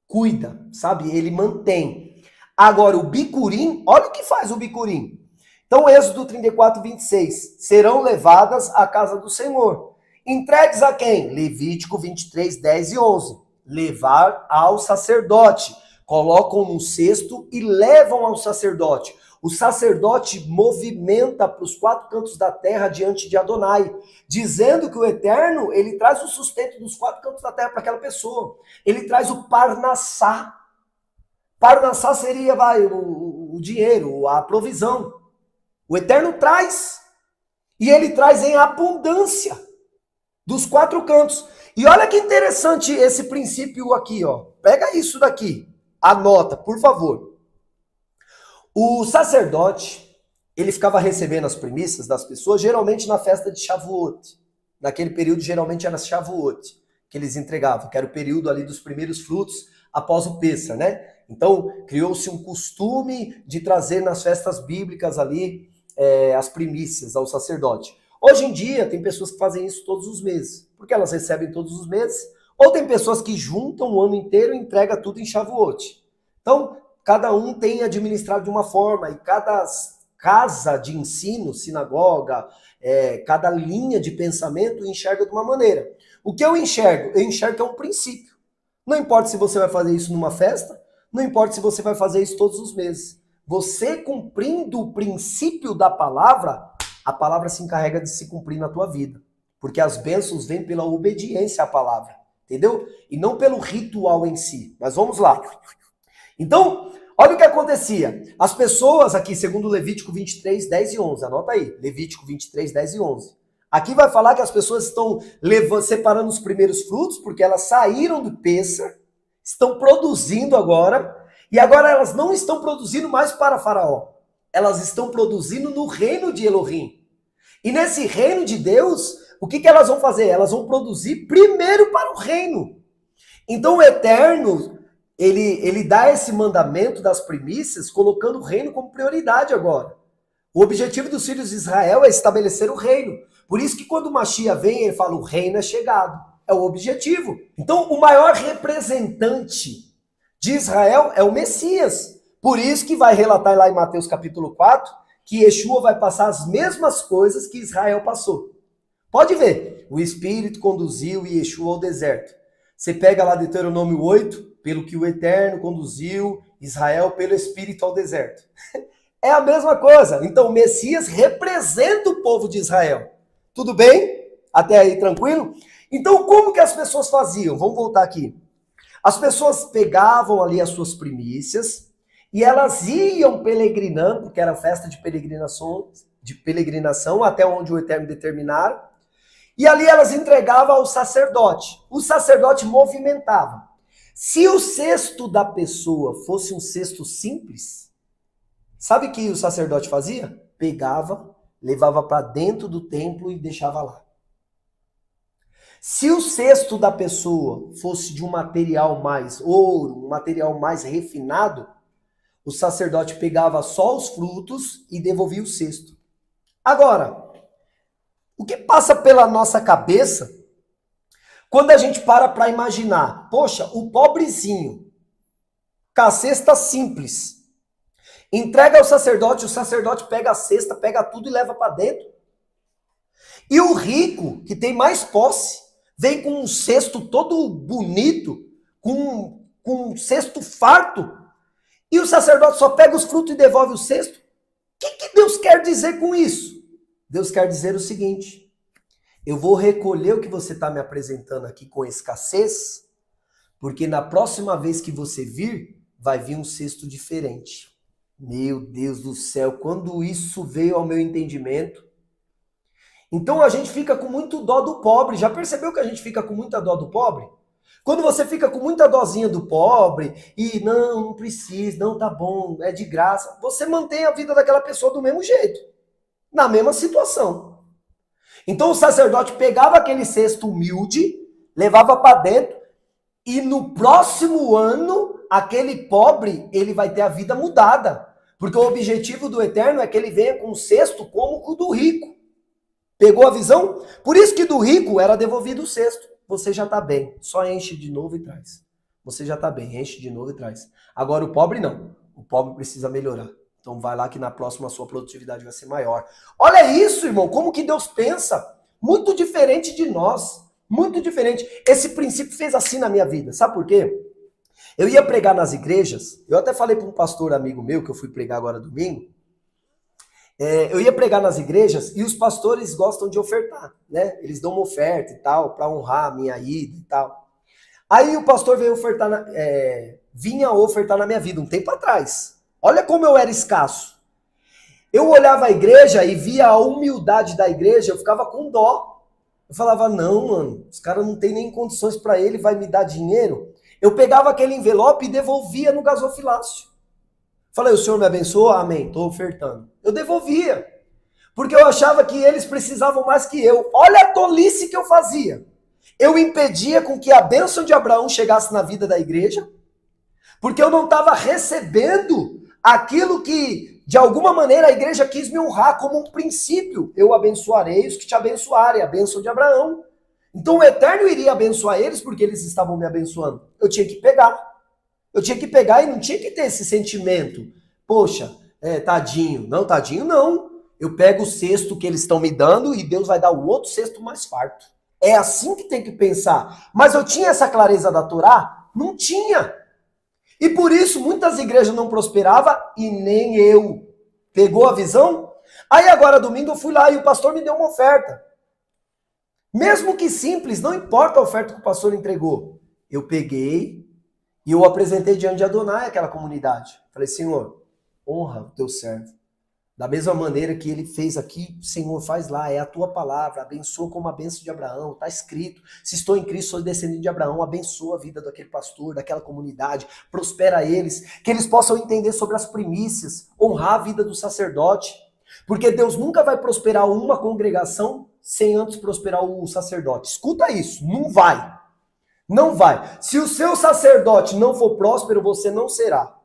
A: cuida, sabe? Ele mantém. Agora, o bicurim, olha o que faz o bicurim. Então, Êxodo 34:26. Serão levadas à casa do Senhor. Entregues a quem? Levítico 23:10 e 11. Levar ao sacerdote. Colocam no cesto e levam ao sacerdote. O sacerdote movimenta para os 4 cantos da terra diante de Adonai, dizendo que o Eterno, ele traz o sustento dos 4 cantos da terra para aquela pessoa. Ele traz o parnassá. Parnassá seria o dinheiro, a provisão. O Eterno traz. E ele traz em abundância dos 4 cantos. E olha que interessante esse princípio aqui, ó. Pega isso daqui. Anota, por favor. O sacerdote, ele ficava recebendo as primícias das pessoas, geralmente na festa de Shavuot. Naquele período, geralmente era Shavuot, que eles entregavam, que era o período ali dos primeiros frutos após o Pêssar, né? Então, criou-se um costume de trazer nas festas bíblicas ali as primícias ao sacerdote. Hoje em dia, tem pessoas que fazem isso todos os meses, porque elas recebem todos os meses, ou tem pessoas que juntam o ano inteiro e entregam tudo em Shavuot. Então, cada um tem administrado de uma forma, e cada casa de ensino, sinagoga, cada linha de pensamento enxerga de uma maneira. O que eu enxergo? Eu enxergo que é um princípio. Não importa se você vai fazer isso numa festa, não importa se você vai fazer isso todos os meses. Você cumprindo o princípio da palavra, a palavra se encarrega de se cumprir na tua vida. Porque as bênçãos vêm pela obediência à palavra, entendeu? E não pelo ritual em si. Mas vamos lá. Então, olha o que acontecia. As pessoas aqui, segundo Levítico 23, 10 e 11. Anota aí, Levítico 23, 10 e 11. Aqui vai falar que as pessoas estão separando os primeiros frutos, porque elas saíram do Pêssar, estão produzindo agora, e agora elas não estão produzindo mais para Faraó. Elas estão produzindo no reino de Elohim. E nesse reino de Deus, o que elas vão fazer? Elas vão produzir primeiro para o reino. Então o Eterno, ele dá esse mandamento das primícias, colocando o reino como prioridade agora. O objetivo dos filhos de Israel é estabelecer o reino. Por isso que quando o Mashiach vem, ele fala, o reino é chegado. É o objetivo. Então, o maior representante de Israel é o Messias. Por isso que vai relatar lá em Mateus capítulo 4, que Yeshua vai passar as mesmas coisas que Israel passou. Pode ver, o Espírito conduziu Yeshua ao deserto. Você pega lá Deuteronômio 8, pelo que o Eterno conduziu Israel pelo Espírito ao deserto. É a mesma coisa. Então, o Messias representa o povo de Israel. Tudo bem? Até aí, tranquilo? Então, como que as pessoas faziam? Vamos voltar aqui. As pessoas pegavam ali as suas primícias e elas iam peregrinando, porque era festa de peregrinação até onde o Eterno determinar. E ali elas entregavam ao sacerdote. O sacerdote movimentava. Se o cesto da pessoa fosse um cesto simples, sabe o que o sacerdote fazia? Pegava, levava para dentro do templo e deixava lá. Se o cesto da pessoa fosse de um material mais ouro, um material mais refinado, o sacerdote pegava só os frutos e devolvia o cesto. Agora, o que passa pela nossa cabeça quando a gente para imaginar, poxa, o pobrezinho, com a cesta simples, entrega ao sacerdote, o sacerdote pega a cesta, pega tudo e leva para dentro. E o rico, que tem mais posse, vem com um cesto todo bonito, com um cesto farto, e o sacerdote só pega os frutos e devolve o cesto. O que Deus quer dizer com isso? Deus quer dizer o seguinte: eu vou recolher o que você está me apresentando aqui com escassez, porque na próxima vez que você vir, vai vir um cesto diferente. Meu Deus do céu, quando isso veio ao meu entendimento, então a gente fica com muito dó do pobre. Já percebeu que a gente fica com muita dó do pobre? Quando você fica com muita dozinha do pobre e não precisa, não tá bom, é de graça, você mantém a vida daquela pessoa do mesmo jeito, na mesma situação. Então o sacerdote pegava aquele cesto humilde, levava para dentro e no próximo ano aquele pobre, ele vai ter a vida mudada. Porque o objetivo do Eterno é que ele venha com um cesto como o do rico. Pegou a visão? Por isso que do rico era devolvido o cesto. Você já está bem, só enche de novo e traz. Você já está bem, enche de novo e traz. Agora o pobre não. O pobre precisa melhorar. Então vai lá que na próxima a sua produtividade vai ser maior. Olha isso, irmão, como que Deus pensa. Muito diferente de nós. Muito diferente. Esse princípio fez assim na minha vida. Sabe por quê? Eu ia pregar nas igrejas, eu até falei para um pastor amigo meu, que eu fui pregar agora domingo, eu ia pregar nas igrejas e os pastores gostam de ofertar, né? Eles dão uma oferta e tal, para honrar a minha ida e tal. Aí o pastor veio ofertar, vinha ofertar na minha vida um tempo atrás. Olha como eu era escasso. Eu olhava a igreja e via a humildade da igreja, eu ficava com dó. Eu falava, não, mano, os caras não têm nem condições para ele, vai me dar dinheiro. Eu pegava aquele envelope e devolvia no gasofilácio. Falei, o senhor me abençoou? Amém, estou ofertando. Eu devolvia, porque eu achava que eles precisavam mais que eu. Olha a tolice que eu fazia. Eu impedia com que a bênção de Abraão chegasse na vida da igreja, porque eu não estava recebendo aquilo que, de alguma maneira, a igreja quis me honrar como um princípio. Eu abençoarei os que te abençoarem, a bênção de Abraão. Então o Eterno iria abençoar eles porque eles estavam me abençoando. Eu tinha que pegar. Eu tinha que pegar e não tinha que ter esse sentimento. Poxa, tadinho. Não, tadinho não. Eu pego o cesto que eles estão me dando e Deus vai dar o outro cesto mais farto. É assim que tem que pensar. Mas eu tinha essa clareza da Torá? Não tinha. E por isso muitas igrejas não prosperavam e nem eu. Pegou a visão? Aí agora domingo eu fui lá e o pastor me deu uma oferta. Mesmo que simples, não importa a oferta que o pastor entregou. Eu peguei e eu apresentei diante de Adonai aquela comunidade. Falei, Senhor, honra o teu servo. Da mesma maneira que ele fez aqui, Senhor, faz lá, é a tua palavra, abençoa como a bênção de Abraão, está escrito, se estou em Cristo, sou descendente de Abraão, abençoa a vida daquele pastor, daquela comunidade, prospera eles, que eles possam entender sobre as primícias, honrar a vida do sacerdote, porque Deus nunca vai prosperar uma congregação sem antes prosperar o sacerdote. Escuta isso, não vai. Não vai. Se o seu sacerdote não for próspero, você não será.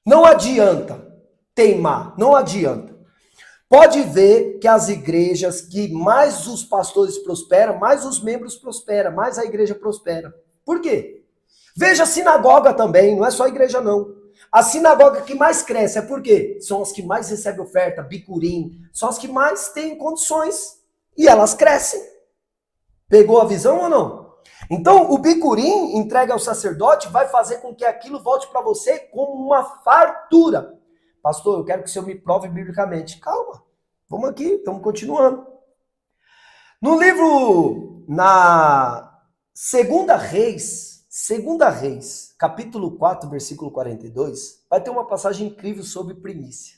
A: Não adianta teimar, não adianta. Pode ver que as igrejas que mais os pastores prosperam, mais os membros prosperam, mais a igreja prospera. Por quê? Veja a sinagoga também, não é só a igreja não. A sinagoga que mais cresce é por quê? São as que mais recebem oferta, bicurim, são as que mais têm condições. E elas crescem. Pegou a visão ou não? Então, o bicurim entregue ao sacerdote vai fazer com que aquilo volte para você como uma fartura. Pastor, eu quero que o senhor me prove biblicamente. Calma, vamos aqui, estamos continuando. No livro, na Segunda Reis, capítulo 4, versículo 42, vai ter uma passagem incrível sobre primícia.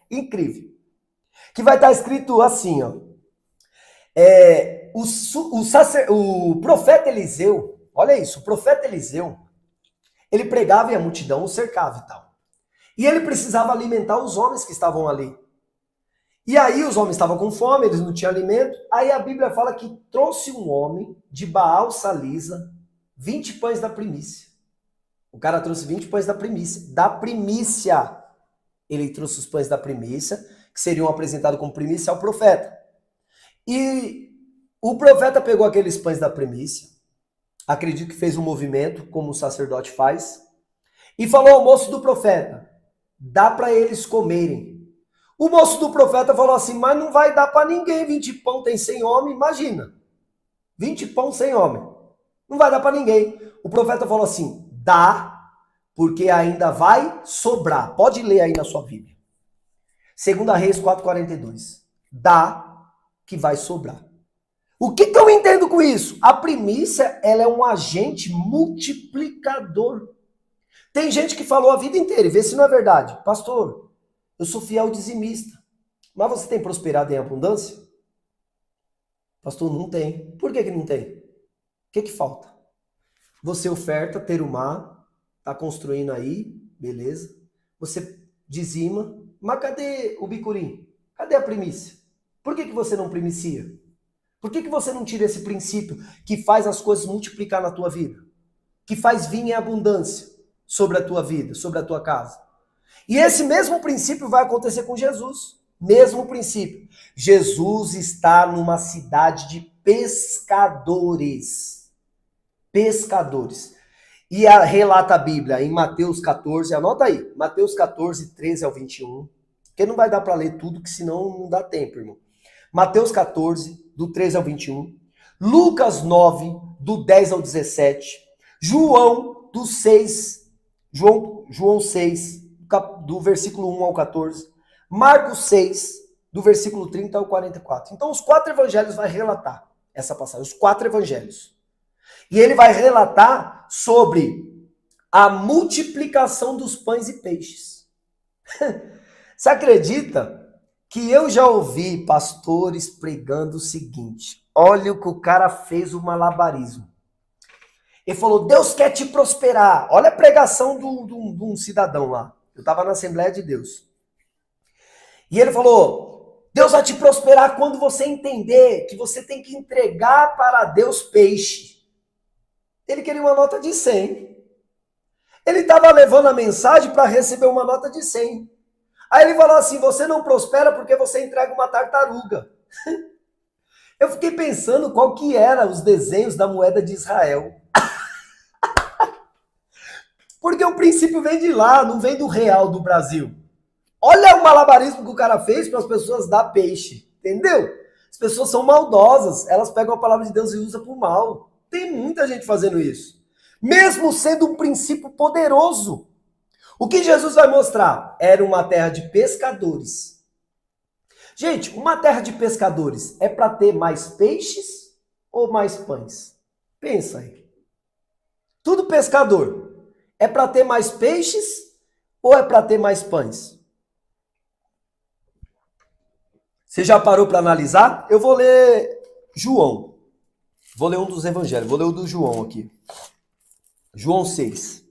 A: Incrível. Que vai estar escrito assim, ó. O profeta Eliseu, olha isso, o profeta Eliseu, ele pregava e a multidão o cercava e tal. E ele precisava alimentar os homens que estavam ali. E aí os homens estavam com fome, eles não tinham alimento. Aí a Bíblia fala que trouxe um homem de Baal Salisa 20 pães da primícia. O cara trouxe 20 pães da primícia. Da primícia. Ele trouxe os pães da primícia, que seriam apresentados como primícia ao profeta. E o profeta pegou aqueles pães da primícia, acredito que fez um movimento, como o sacerdote faz, e falou ao moço do profeta, dá para eles comerem. O moço do profeta falou assim, mas não vai dar para ninguém, 20 pão tem 100 homens, imagina. 20 pão 100 homens, não vai dar para ninguém. O profeta falou assim, dá, porque ainda vai sobrar. Pode ler aí na sua Bíblia. 2 Reis 4,42. Dá, que vai sobrar. O que eu entendo com isso? A primícia, ela é um agente multiplicador. Tem gente que falou a vida inteira, e vê se não é verdade. Pastor, eu sou fiel dizimista, mas você tem prosperado em abundância? Pastor, não tem. Por que não tem? O que falta? Você oferta, terumá, tá construindo aí, beleza. Você dizima, mas cadê o bicurim? Cadê a primícia? Por que você não primicia? Por que você não tira esse princípio que faz as coisas multiplicar na tua vida? Que faz vir em abundância sobre a tua vida, sobre a tua casa? E esse mesmo princípio vai acontecer com Jesus. Mesmo princípio. Jesus está numa cidade de pescadores. Pescadores. E relata a Bíblia em Mateus 14, anota aí, Mateus 14, 13 ao 21, porque não vai dar para ler tudo, que senão não dá tempo, irmão. Mateus 14, do 13 ao 21. Lucas 9, do 10 ao 17, João, do 6, João 6, do versículo 1 ao 14, Marcos 6, do versículo 30 ao 44. Então, os 4 evangelhos vai relatar essa passagem, os 4 evangelhos. E ele vai relatar sobre a multiplicação dos pães e peixes. Você acredita que eu já ouvi pastores pregando o seguinte: olha o que o cara fez, o malabarismo. Ele falou, Deus quer te prosperar. Olha a pregação de um cidadão lá. Eu estava na Assembleia de Deus. E ele falou, Deus vai te prosperar quando você entender que você tem que entregar para Deus peixe. Ele queria uma nota de 100. Ele estava levando a mensagem para receber uma nota de 100. Aí ele falou assim, você não prospera porque você entrega uma tartaruga. Eu fiquei pensando qual que era os desenhos da moeda de Israel. Porque o princípio vem de lá, não vem do real do Brasil. Olha o malabarismo que o cara fez para as pessoas dar peixe, entendeu? As pessoas são maldosas, elas pegam a palavra de Deus e usam para o mal. Tem muita gente fazendo isso. Mesmo sendo um princípio poderoso. O que Jesus vai mostrar? Era uma terra de pescadores. Gente, uma terra de pescadores é para ter mais peixes ou mais pães? Pensa aí. Tudo pescador. É para ter mais peixes ou é para ter mais pães? Você já parou para analisar? Eu vou ler João. Vou ler um dos evangelhos. Vou ler o do João aqui. João 6.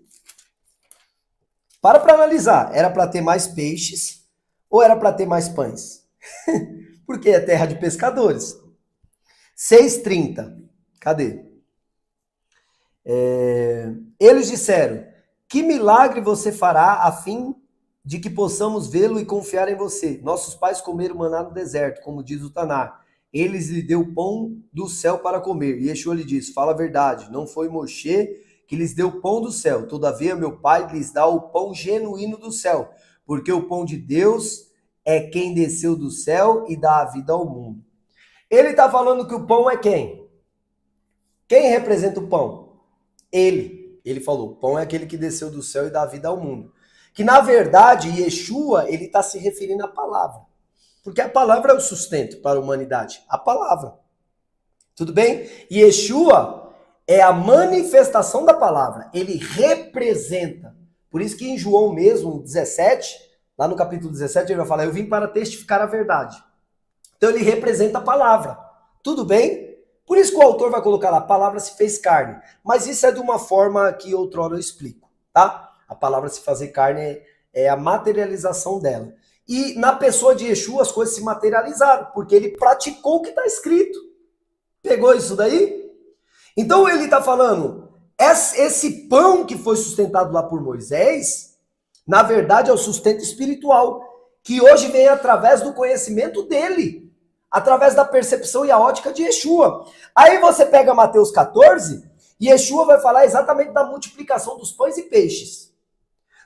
A: Para analisar. Era para ter mais peixes ou era para ter mais pães? Porque é terra de pescadores. 6:30. Cadê? Eles disseram, que milagre você fará a fim de que possamos vê-lo e confiar em você? Nossos pais comeram maná no deserto, como diz o Taná. Eles lhe deu pão do céu para comer. E Yeshua lhe disse, fala a verdade, não foi Moshe que lhes deu pão do céu. Todavia, meu pai lhes dá o pão genuíno do céu, porque o pão de Deus é quem desceu do céu e dá a vida ao mundo. Ele está falando que o pão é quem? Quem representa o pão? Ele falou, o pão é aquele que desceu do céu e dá a vida ao mundo. Que na verdade, Yeshua, ele está se referindo à palavra. Porque a palavra é o sustento para a humanidade. A palavra. Tudo bem? Yeshua é a manifestação da palavra. Ele representa. Por isso que em João mesmo, 17, lá no capítulo 17, ele vai falar, eu vim para testificar a verdade. Então ele representa a palavra. Tudo bem? Por isso que o autor vai colocar lá, a palavra se fez carne. Mas isso é de uma forma que outrora eu explico, tá? A palavra se fazer carne é a materialização dela. E na pessoa de Yeshua as coisas se materializaram, porque ele praticou o que está escrito. Pegou isso daí? Então ele está falando, esse pão que foi sustentado lá por Moisés, na verdade é o sustento espiritual, que hoje vem através do conhecimento dele, através da percepção e a ótica de Yeshua. Aí você pega Mateus 14, e Yeshua vai falar exatamente da multiplicação dos pães e peixes.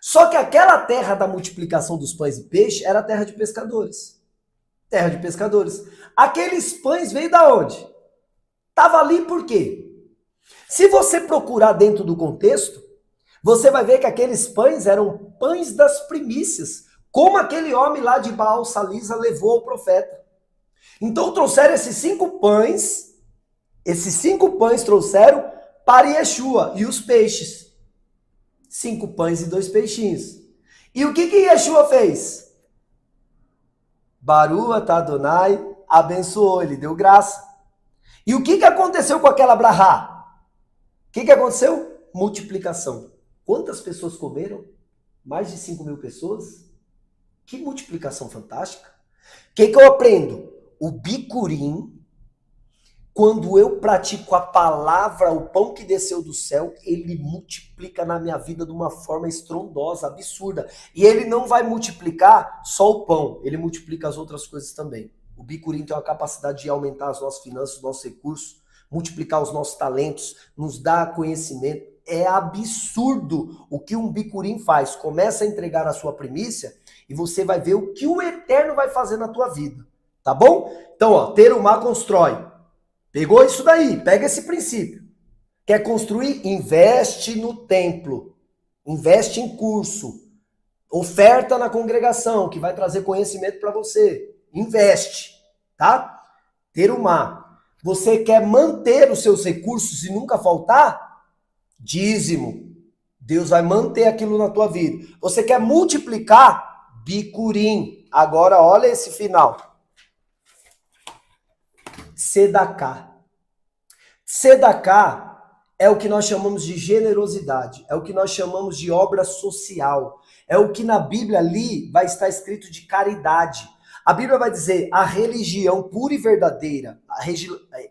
A: Só que aquela terra da multiplicação dos pães e peixes era terra de pescadores. Terra de pescadores. Aqueles pães veio da onde? Estava ali por quê? Se você procurar dentro do contexto, você vai ver que aqueles pães eram pães das primícias, como aquele homem lá de Baal Salisa levou ao profeta. Então trouxeram esses 5 pães trouxeram para Yeshua e os peixes. 5 pães e 2 peixinhos. E o que Yeshua fez? Baruch atah Adonai, abençoou, ele deu graça. E o que aconteceu com aquela brahá? O que aconteceu? Multiplicação. Quantas pessoas comeram? Mais de 5.000 pessoas? Que multiplicação fantástica. O que eu aprendo? O bicurim, quando eu pratico a palavra, o pão que desceu do céu, ele multiplica na minha vida de uma forma estrondosa, absurda. E ele não vai multiplicar só o pão, ele multiplica as outras coisas também. O bicurim tem a capacidade de aumentar as nossas finanças, os nossos recursos, multiplicar os nossos talentos, nos dar conhecimento. É absurdo o que um bicurim faz. Começa a entregar a sua primícia e você vai ver o que o Eterno vai fazer na tua vida. Tá bom? Então, ó, Terumá constrói. Pegou isso daí? Pega esse princípio. Quer construir? Investe no templo. Investe em curso. Oferta na congregação, que vai trazer conhecimento para você. Investe, tá? Terumá. Você quer manter os seus recursos e nunca faltar? Dízimo. Deus vai manter aquilo na tua vida. Você quer multiplicar? Bicurim. Agora olha esse final. Sedacá. Sedacá é o que nós chamamos de generosidade, é o que nós chamamos de obra social, é o que na Bíblia ali vai estar escrito de caridade. A Bíblia vai dizer a religião pura e verdadeira,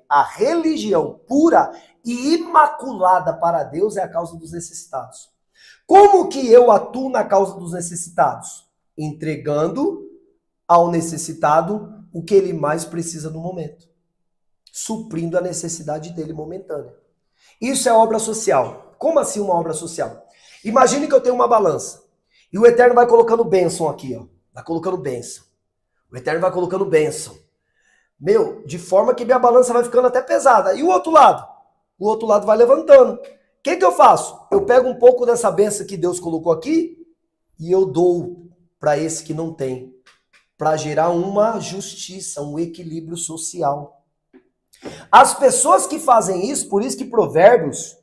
A: a religião pura e imaculada para Deus é a causa dos necessitados. Como que eu atuo na causa dos necessitados? Entregando ao necessitado o que ele mais precisa no momento, suprindo a necessidade dele momentânea. Isso é obra social. Como assim uma obra social? Imagine que eu tenho uma balança e o Eterno vai colocando bênção aqui, ó. Vai colocando bênção. O Eterno vai colocando bênção. Meu, de forma que minha balança vai ficando até pesada. E o outro lado? O outro lado vai levantando. O que eu faço? Eu pego um pouco dessa bênção que Deus colocou aqui e eu dou para esse que não tem. Para gerar uma justiça, um equilíbrio social. As pessoas que fazem isso, por isso que Provérbios,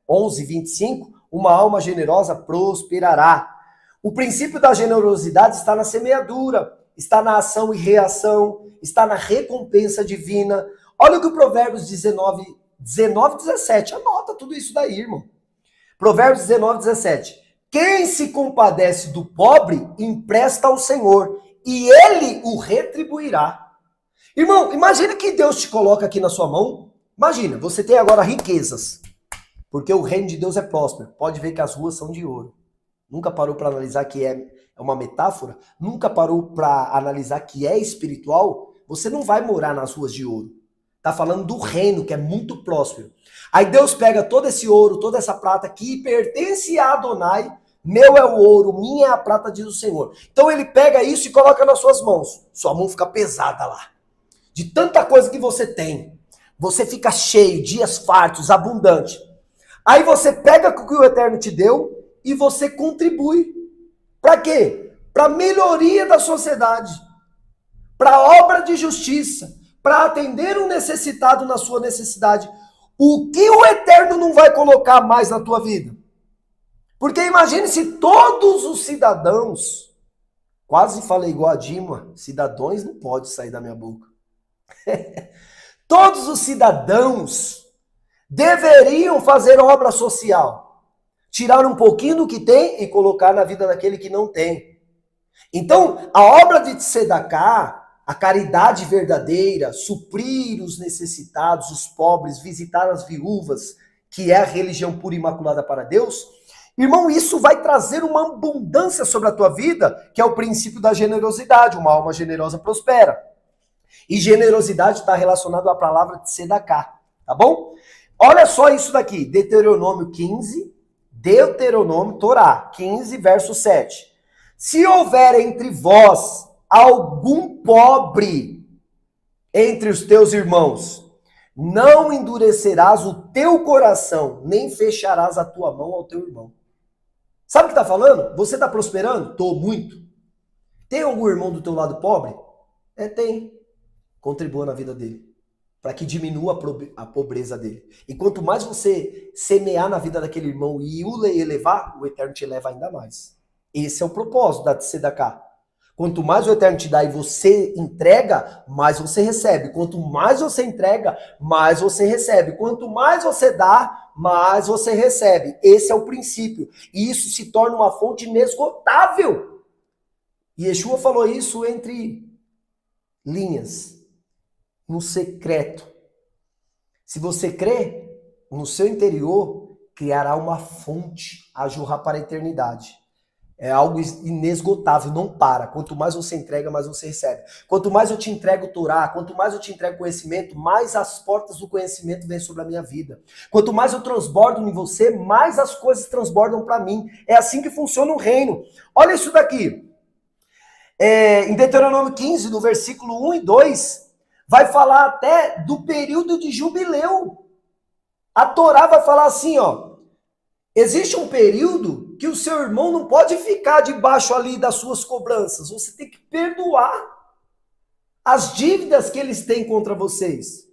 A: 11:25, uma alma generosa prosperará. O princípio da generosidade está na semeadura, está na ação e reação, está na recompensa divina. Olha o que o Provérbios 19:17, anota tudo isso daí, irmão. Provérbios 19:17. Quem se compadece do pobre, empresta ao Senhor, e ele o retribuirá. Irmão, imagina que Deus te coloca aqui na sua mão. Imagina, você tem agora riquezas, porque o reino de Deus é próspero. Pode ver que as ruas são de ouro. Nunca parou para analisar que é uma metáfora? Nunca parou para analisar que é espiritual? Você não vai morar nas ruas de ouro. Tá falando do reino, que é muito próspero. Aí Deus pega todo esse ouro, toda essa prata que pertence a Adonai. Meu é o ouro, minha é a prata, diz o Senhor. Então ele pega isso e coloca nas suas mãos. Sua mão fica pesada lá. De tanta coisa que você tem. Você fica cheio, dias fartos, abundante. Aí você pega o que o Eterno te deu e você contribui. Para quê? Para a melhoria da sociedade. Para a obra de justiça. Para atender um necessitado na sua necessidade. O que o Eterno não vai colocar mais na tua vida? Porque imagine se todos os cidadãos, quase falei igual a Dilma, cidadãos não pode sair da minha boca. Todos os cidadãos deveriam fazer obra social. Tirar um pouquinho do que tem e colocar na vida daquele que não tem. Então, a obra de Tzedakah, a caridade verdadeira, suprir os necessitados, os pobres, visitar as viúvas, que é a religião pura e imaculada para Deus, irmão, isso vai trazer uma abundância sobre a tua vida, que é o princípio da generosidade. Uma alma generosa prospera. E generosidade está relacionado à palavra de Tzedakah, tá bom? Olha só isso daqui, Deuteronômio 15, Torá 15, verso 7. Se houver entre vós algum pobre entre os teus irmãos, não endurecerás o teu coração, nem fecharás a tua mão ao teu irmão. Sabe o que está falando? Você está prosperando? Tô muito. Tem algum irmão do teu lado pobre? Tem. Contribua na vida dele, para que diminua a pobreza dele. E quanto mais você semear na vida daquele irmão e o elevar, o Eterno te eleva ainda mais. Esse é o propósito da Tzedakah. Quanto mais o Eterno te dá e você entrega, mais você recebe. Quanto mais você entrega, mais você recebe. Quanto mais você dá, mais você recebe. Esse é o princípio. E isso se torna uma fonte inesgotável. E Yeshua falou isso entre linhas. No secreto. Se você crê, no seu interior criará uma fonte a jorrar para a eternidade. É algo inesgotável, não para. Quanto mais você entrega, mais você recebe. Quanto mais eu te entrego o Torá, quanto mais eu te entrego conhecimento, mais as portas do conhecimento vêm sobre a minha vida. Quanto mais eu transbordo em você, mais as coisas transbordam para mim. É assim que funciona o reino. Olha isso daqui. Em Deuteronômio 15, no versículo 1 e 2, Vai falar até do período de jubileu. A Torá vai falar assim, ó, existe um período que o seu irmão não pode ficar debaixo ali das suas cobranças. Você tem que perdoar as dívidas que eles têm contra vocês.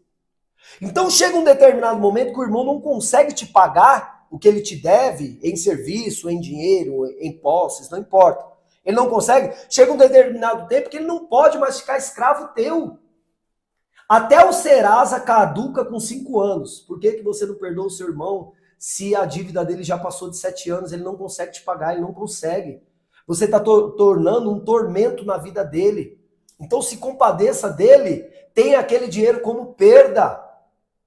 A: Então chega um determinado momento que o irmão não consegue te pagar o que ele te deve em serviço, em dinheiro, em posses, não importa. Ele não consegue. Chega um determinado tempo que ele não pode mais ficar escravo teu. Até o Serasa caduca com 5 anos. Por que você não perdoa o seu irmão se a dívida dele já passou de 7 anos? Ele não consegue te pagar, ele não consegue. Você está tornando um tormento na vida dele. Então se compadeça dele, tenha aquele dinheiro como perda.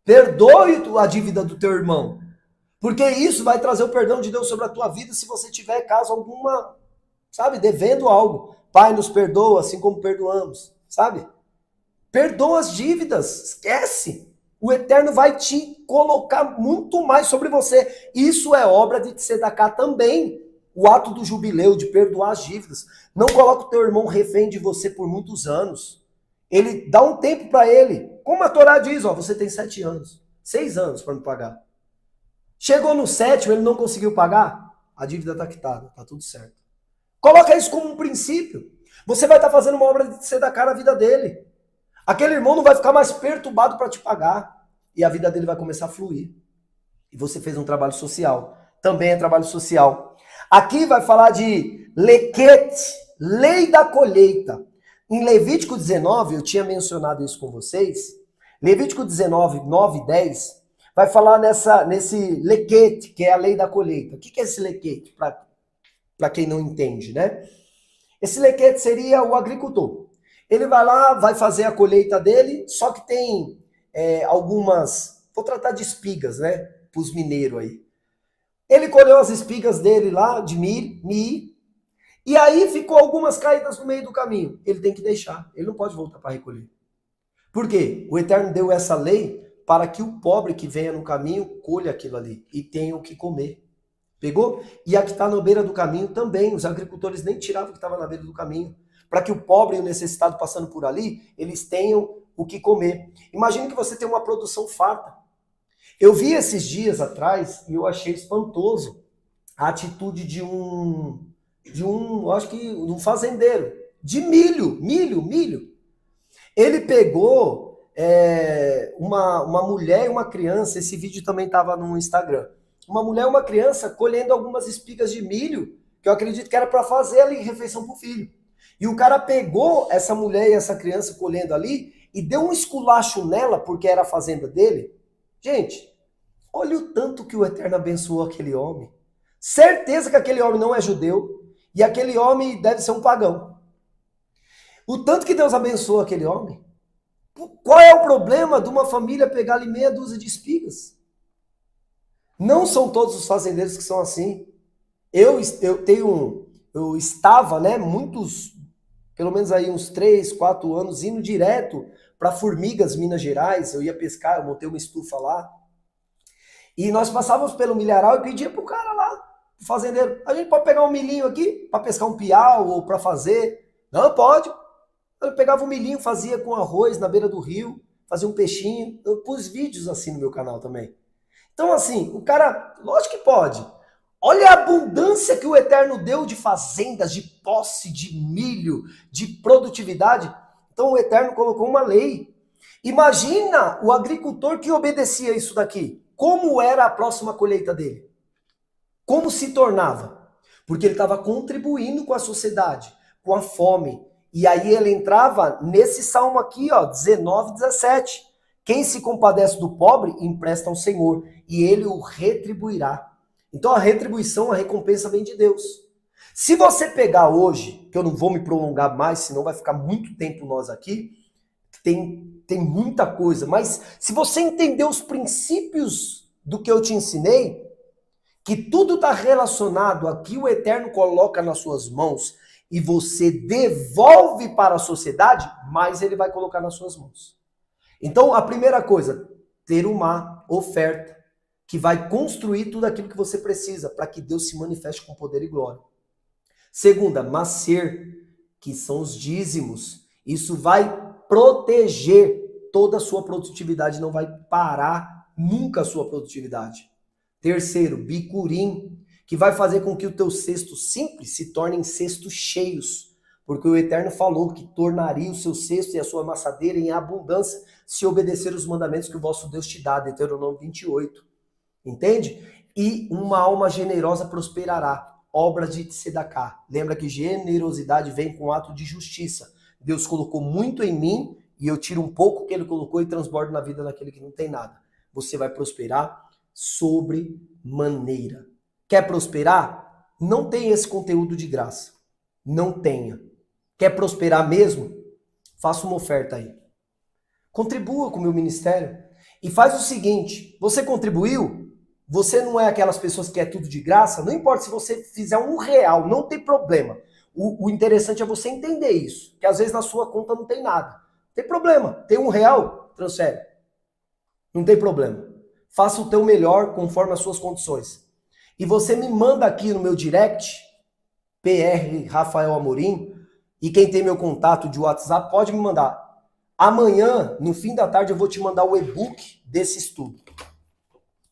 A: Perdoe a dívida do teu irmão. Porque isso vai trazer o perdão de Deus sobre a tua vida se você tiver, caso alguma, sabe, devendo algo. Pai, nos perdoa assim como perdoamos, sabe? Perdoa as dívidas, esquece. O Eterno vai te colocar muito mais sobre você. Isso é obra de Tzedaká também. O ato do jubileu, de perdoar as dívidas. Não coloca o teu irmão refém de você por muitos anos. Ele dá um tempo para ele. Como a Torá diz, ó, você tem 7 anos, 6 anos para me pagar. Chegou no 7º, ele não conseguiu pagar, a dívida está quitada, está tudo certo. Coloca isso como um princípio. Você vai estar fazendo uma obra de Tzedaká na vida dele. Aquele irmão não vai ficar mais perturbado para te pagar. E a vida dele vai começar a fluir. E você fez um trabalho social. Também é trabalho social. Aqui vai falar de lequete, lei da colheita. Em Levítico 19, eu tinha mencionado isso com vocês. Levítico 19, 9 e 10, vai falar nesse lequete, que é a lei da colheita. O que é esse lequete? Para quem não entende, né? Esse lequete seria o agricultor. Ele vai lá, vai fazer a colheita dele, só que tem algumas, vou tratar de espigas, né? Para os mineiros aí. Ele colheu as espigas dele lá, de milho, e aí ficou algumas caídas no meio do caminho. Ele tem que deixar, ele não pode voltar para recolher. Por quê? O Eterno deu essa lei para que o pobre que venha no caminho colha aquilo ali e tenha o que comer. Pegou? E a que está na beira do caminho também, os agricultores nem tiravam o que estava na beira do caminho, para que o pobre e o necessitado passando por ali, eles tenham o que comer. Imagine que você tem uma produção farta. Eu vi esses dias atrás e eu achei espantoso a atitude de um fazendeiro, de milho. Ele pegou uma mulher e uma criança, esse vídeo também estava no Instagram, uma mulher e uma criança colhendo algumas espigas de milho, que eu acredito que era para fazer ali refeição para o filho. E o cara pegou essa mulher e essa criança colhendo ali e deu um esculacho nela, porque era a fazenda dele. Gente, olha o tanto que o Eterno abençoou aquele homem. Certeza que aquele homem não é judeu e aquele homem deve ser um pagão. O tanto que Deus abençoou aquele homem. Qual é o problema de uma família pegar ali meia dúzia de espigas? Não são todos os fazendeiros que são assim. Eu estava, né, pelo menos aí uns 3, 4 anos, indo direto para Formigas, Minas Gerais. Eu ia pescar, eu montei uma estufa lá. E nós passávamos pelo milharal e pedia pro cara lá, pro fazendeiro, a gente pode pegar um milhinho aqui para pescar um piau ou para fazer? Não, pode. Eu pegava um milhinho, fazia com arroz na beira do rio, fazia um peixinho. Eu pus vídeos assim no meu canal também. Então assim, o cara, lógico que pode. Olha a abundância que o Eterno deu de fazendas, de posse, de milho, de produtividade. Então o Eterno colocou uma lei. Imagina o agricultor que obedecia isso daqui. Como era a próxima colheita dele? Como se tornava? Porque ele estava contribuindo com a sociedade, com a fome. E aí ele entrava nesse salmo aqui, ó, 19, 17. Quem se compadece do pobre, empresta ao Senhor, e ele o retribuirá. Então a retribuição, a recompensa vem de Deus. Se você pegar hoje, que eu não vou me prolongar mais, senão vai ficar muito tempo nós aqui, tem muita coisa, mas se você entender os princípios do que eu te ensinei, que tudo está relacionado a que o Eterno coloca nas suas mãos e você devolve para a sociedade, mais ele vai colocar nas suas mãos. Então, a primeira coisa, ter uma oferta que vai construir tudo aquilo que você precisa para que Deus se manifeste com poder e glória. Segunda, macer, que são os dízimos. Isso vai proteger toda a sua produtividade, não vai parar nunca a sua produtividade. Terceiro, bicurim, que vai fazer com que o teu cesto simples se tornem cestos cheios, porque o Eterno falou que tornaria o seu cesto e a sua amassadeira em abundância se obedecer os mandamentos que o vosso Deus te dá, Deuteronômio 28. Entende? E uma alma generosa prosperará, obra de tzedakah. Lembra que generosidade vem com ato de justiça. Deus colocou muito em mim e eu tiro um pouco que ele colocou e transbordo na vida daquele que não tem nada. Você vai prosperar sobremaneira. Quer prosperar? Não tem esse conteúdo de graça. Não tenha. Quer prosperar mesmo? Faça uma oferta aí. Contribua com o meu ministério. E faz o seguinte, você contribuiu? Você não é aquelas pessoas que é tudo de graça? Não importa se você fizer R$1, não tem problema. O interessante é você entender isso. Que às vezes na sua conta não tem nada. Não tem problema. Tem R$1, transfere. Não tem problema. Faça o teu melhor conforme as suas condições. E você me manda aqui no meu direct, PR Rafael Amorim, e quem tem meu contato de WhatsApp pode me mandar. Amanhã, no fim da tarde, eu vou te mandar o e-book desse estudo.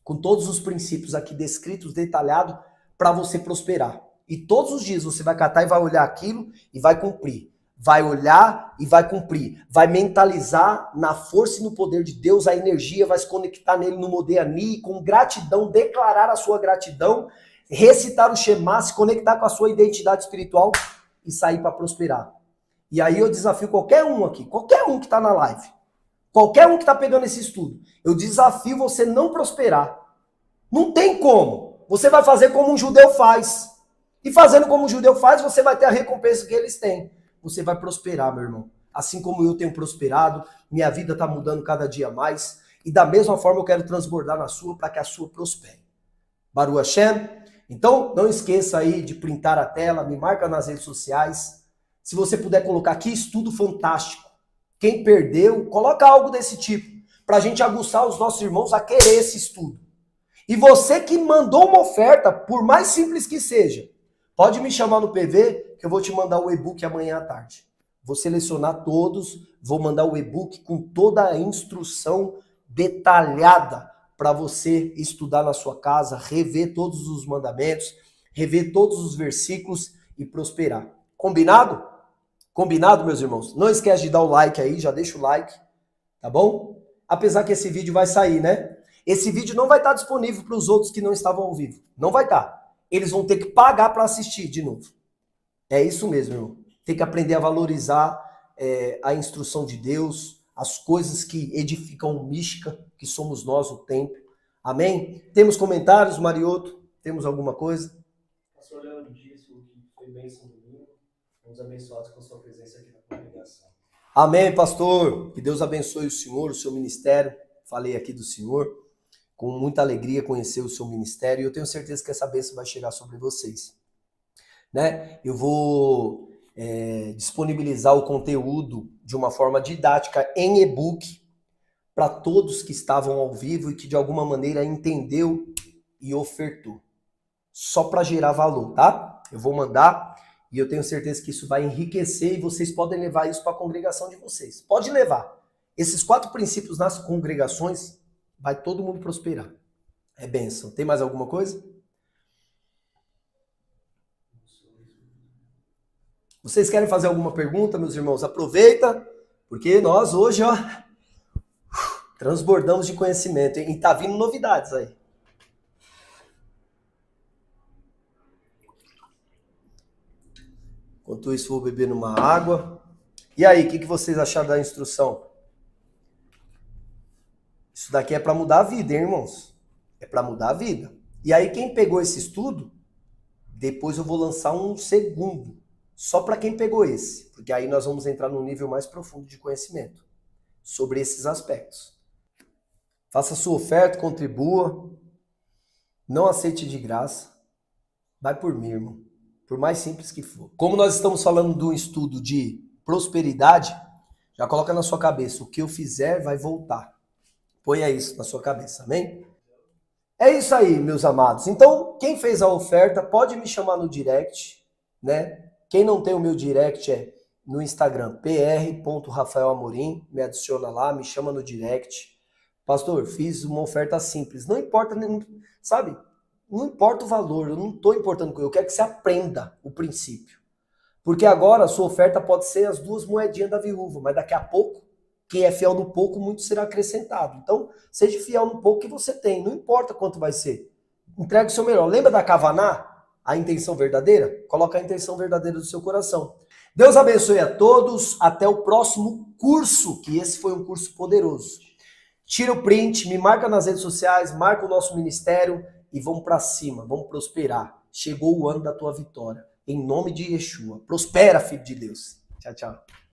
A: Com todos os princípios aqui descritos, detalhados, para você prosperar. E todos os dias você vai catar e vai olhar aquilo e vai cumprir. Vai olhar e vai cumprir. Vai mentalizar na força e no poder de Deus a energia, vai se conectar nele no Modéani, com gratidão, declarar a sua gratidão, recitar o Shema, se conectar com a sua identidade espiritual e sair para prosperar. E aí eu desafio qualquer um aqui, qualquer um que está na live, qualquer um que está pegando esse estudo, eu desafio você não prosperar. Não tem como. Você vai fazer como um judeu faz. E fazendo como um judeu faz, você vai ter a recompensa que eles têm. Você vai prosperar, meu irmão. Assim como eu tenho prosperado, minha vida está mudando cada dia mais. E da mesma forma eu quero transbordar na sua para que a sua prospere. Baruch Hashem. Então, não esqueça aí de printar a tela, me marca nas redes sociais. Se você puder colocar aqui, estudo fantástico. Quem perdeu, coloca algo desse tipo, para a gente aguçar os nossos irmãos a querer esse estudo. E você que mandou uma oferta, por mais simples que seja, pode me chamar no PV, que eu vou te mandar o e-book amanhã à tarde. Vou selecionar todos, vou mandar o e-book com toda a instrução detalhada para você estudar na sua casa, rever todos os mandamentos, rever todos os versículos e prosperar. Combinado? Combinado, meus irmãos? Não esquece de dar o like aí, já deixa o like, tá bom? Apesar que esse vídeo vai sair, né? Esse vídeo não vai estar disponível para os outros que não estavam ao vivo. Não vai estar. Eles vão ter que pagar para assistir de novo. É isso mesmo, irmão. Tem que aprender a valorizar a instrução de Deus, as coisas que edificam o mística, que somos nós, o templo. Amém? Temos comentários, Marioto? Temos alguma coisa?
B: Pastor Leandro disse que foi bênção domingo. Fomos abençoados com a sua presença aqui na congregação.
A: Amém, pastor. Que Deus abençoe o senhor, o seu ministério. Falei aqui do senhor. Com muita alegria conhecer o seu ministério. E eu tenho certeza que essa bênção vai chegar sobre vocês. Né? Eu vou disponibilizar o conteúdo de uma forma didática em e-book para todos que estavam ao vivo e que de alguma maneira entendeu e ofertou. Só para gerar valor, tá? Eu vou mandar e eu tenho certeza que isso vai enriquecer e vocês podem levar isso para a congregação de vocês. Pode levar. Esses 4 princípios nas congregações, vai todo mundo prosperar. É bênção. Tem mais alguma coisa? Vocês querem fazer alguma pergunta, meus irmãos? Aproveita, porque nós hoje, ó, transbordamos de conhecimento, hein? E tá vindo novidades aí. Enquanto isso, vou beber numa água. E aí, o que vocês acharam da instrução? Isso daqui é para mudar a vida, hein, irmãos? É para mudar a vida. E aí, quem pegou esse estudo, depois eu vou lançar um segundo, só para quem pegou esse, porque aí nós vamos entrar num nível mais profundo de conhecimento sobre esses aspectos. Faça sua oferta, contribua, não aceite de graça, vai por mim, irmão, por mais simples que for. Como nós estamos falando de um estudo de prosperidade, já coloca na sua cabeça, o que eu fizer vai voltar. Ponha isso na sua cabeça, amém? É isso aí, meus amados. Então, quem fez a oferta pode me chamar no direct, né? Quem não tem o meu direct é no Instagram, pr.rafaelamorim, me adiciona lá, me chama no direct. Pastor, fiz uma oferta simples. Não importa, sabe? Não importa o valor, eu não estou importando com ele. Eu quero que você aprenda o princípio. Porque agora a sua oferta pode ser as 2 moedinhas da viúva, mas daqui a pouco, quem é fiel no pouco, muito será acrescentado. Então, seja fiel no pouco que você tem, não importa quanto vai ser. Entregue o seu melhor. Lembra da Kavaná? A intenção verdadeira? Coloca a intenção verdadeira do seu coração. Deus abençoe a todos. Até o próximo curso, que esse foi um curso poderoso. Tira o print, me marca nas redes sociais, marca o nosso ministério e vamos para cima, vamos prosperar. Chegou o ano da tua vitória. Em nome de Yeshua. Prospera, filho de Deus. Tchau, tchau.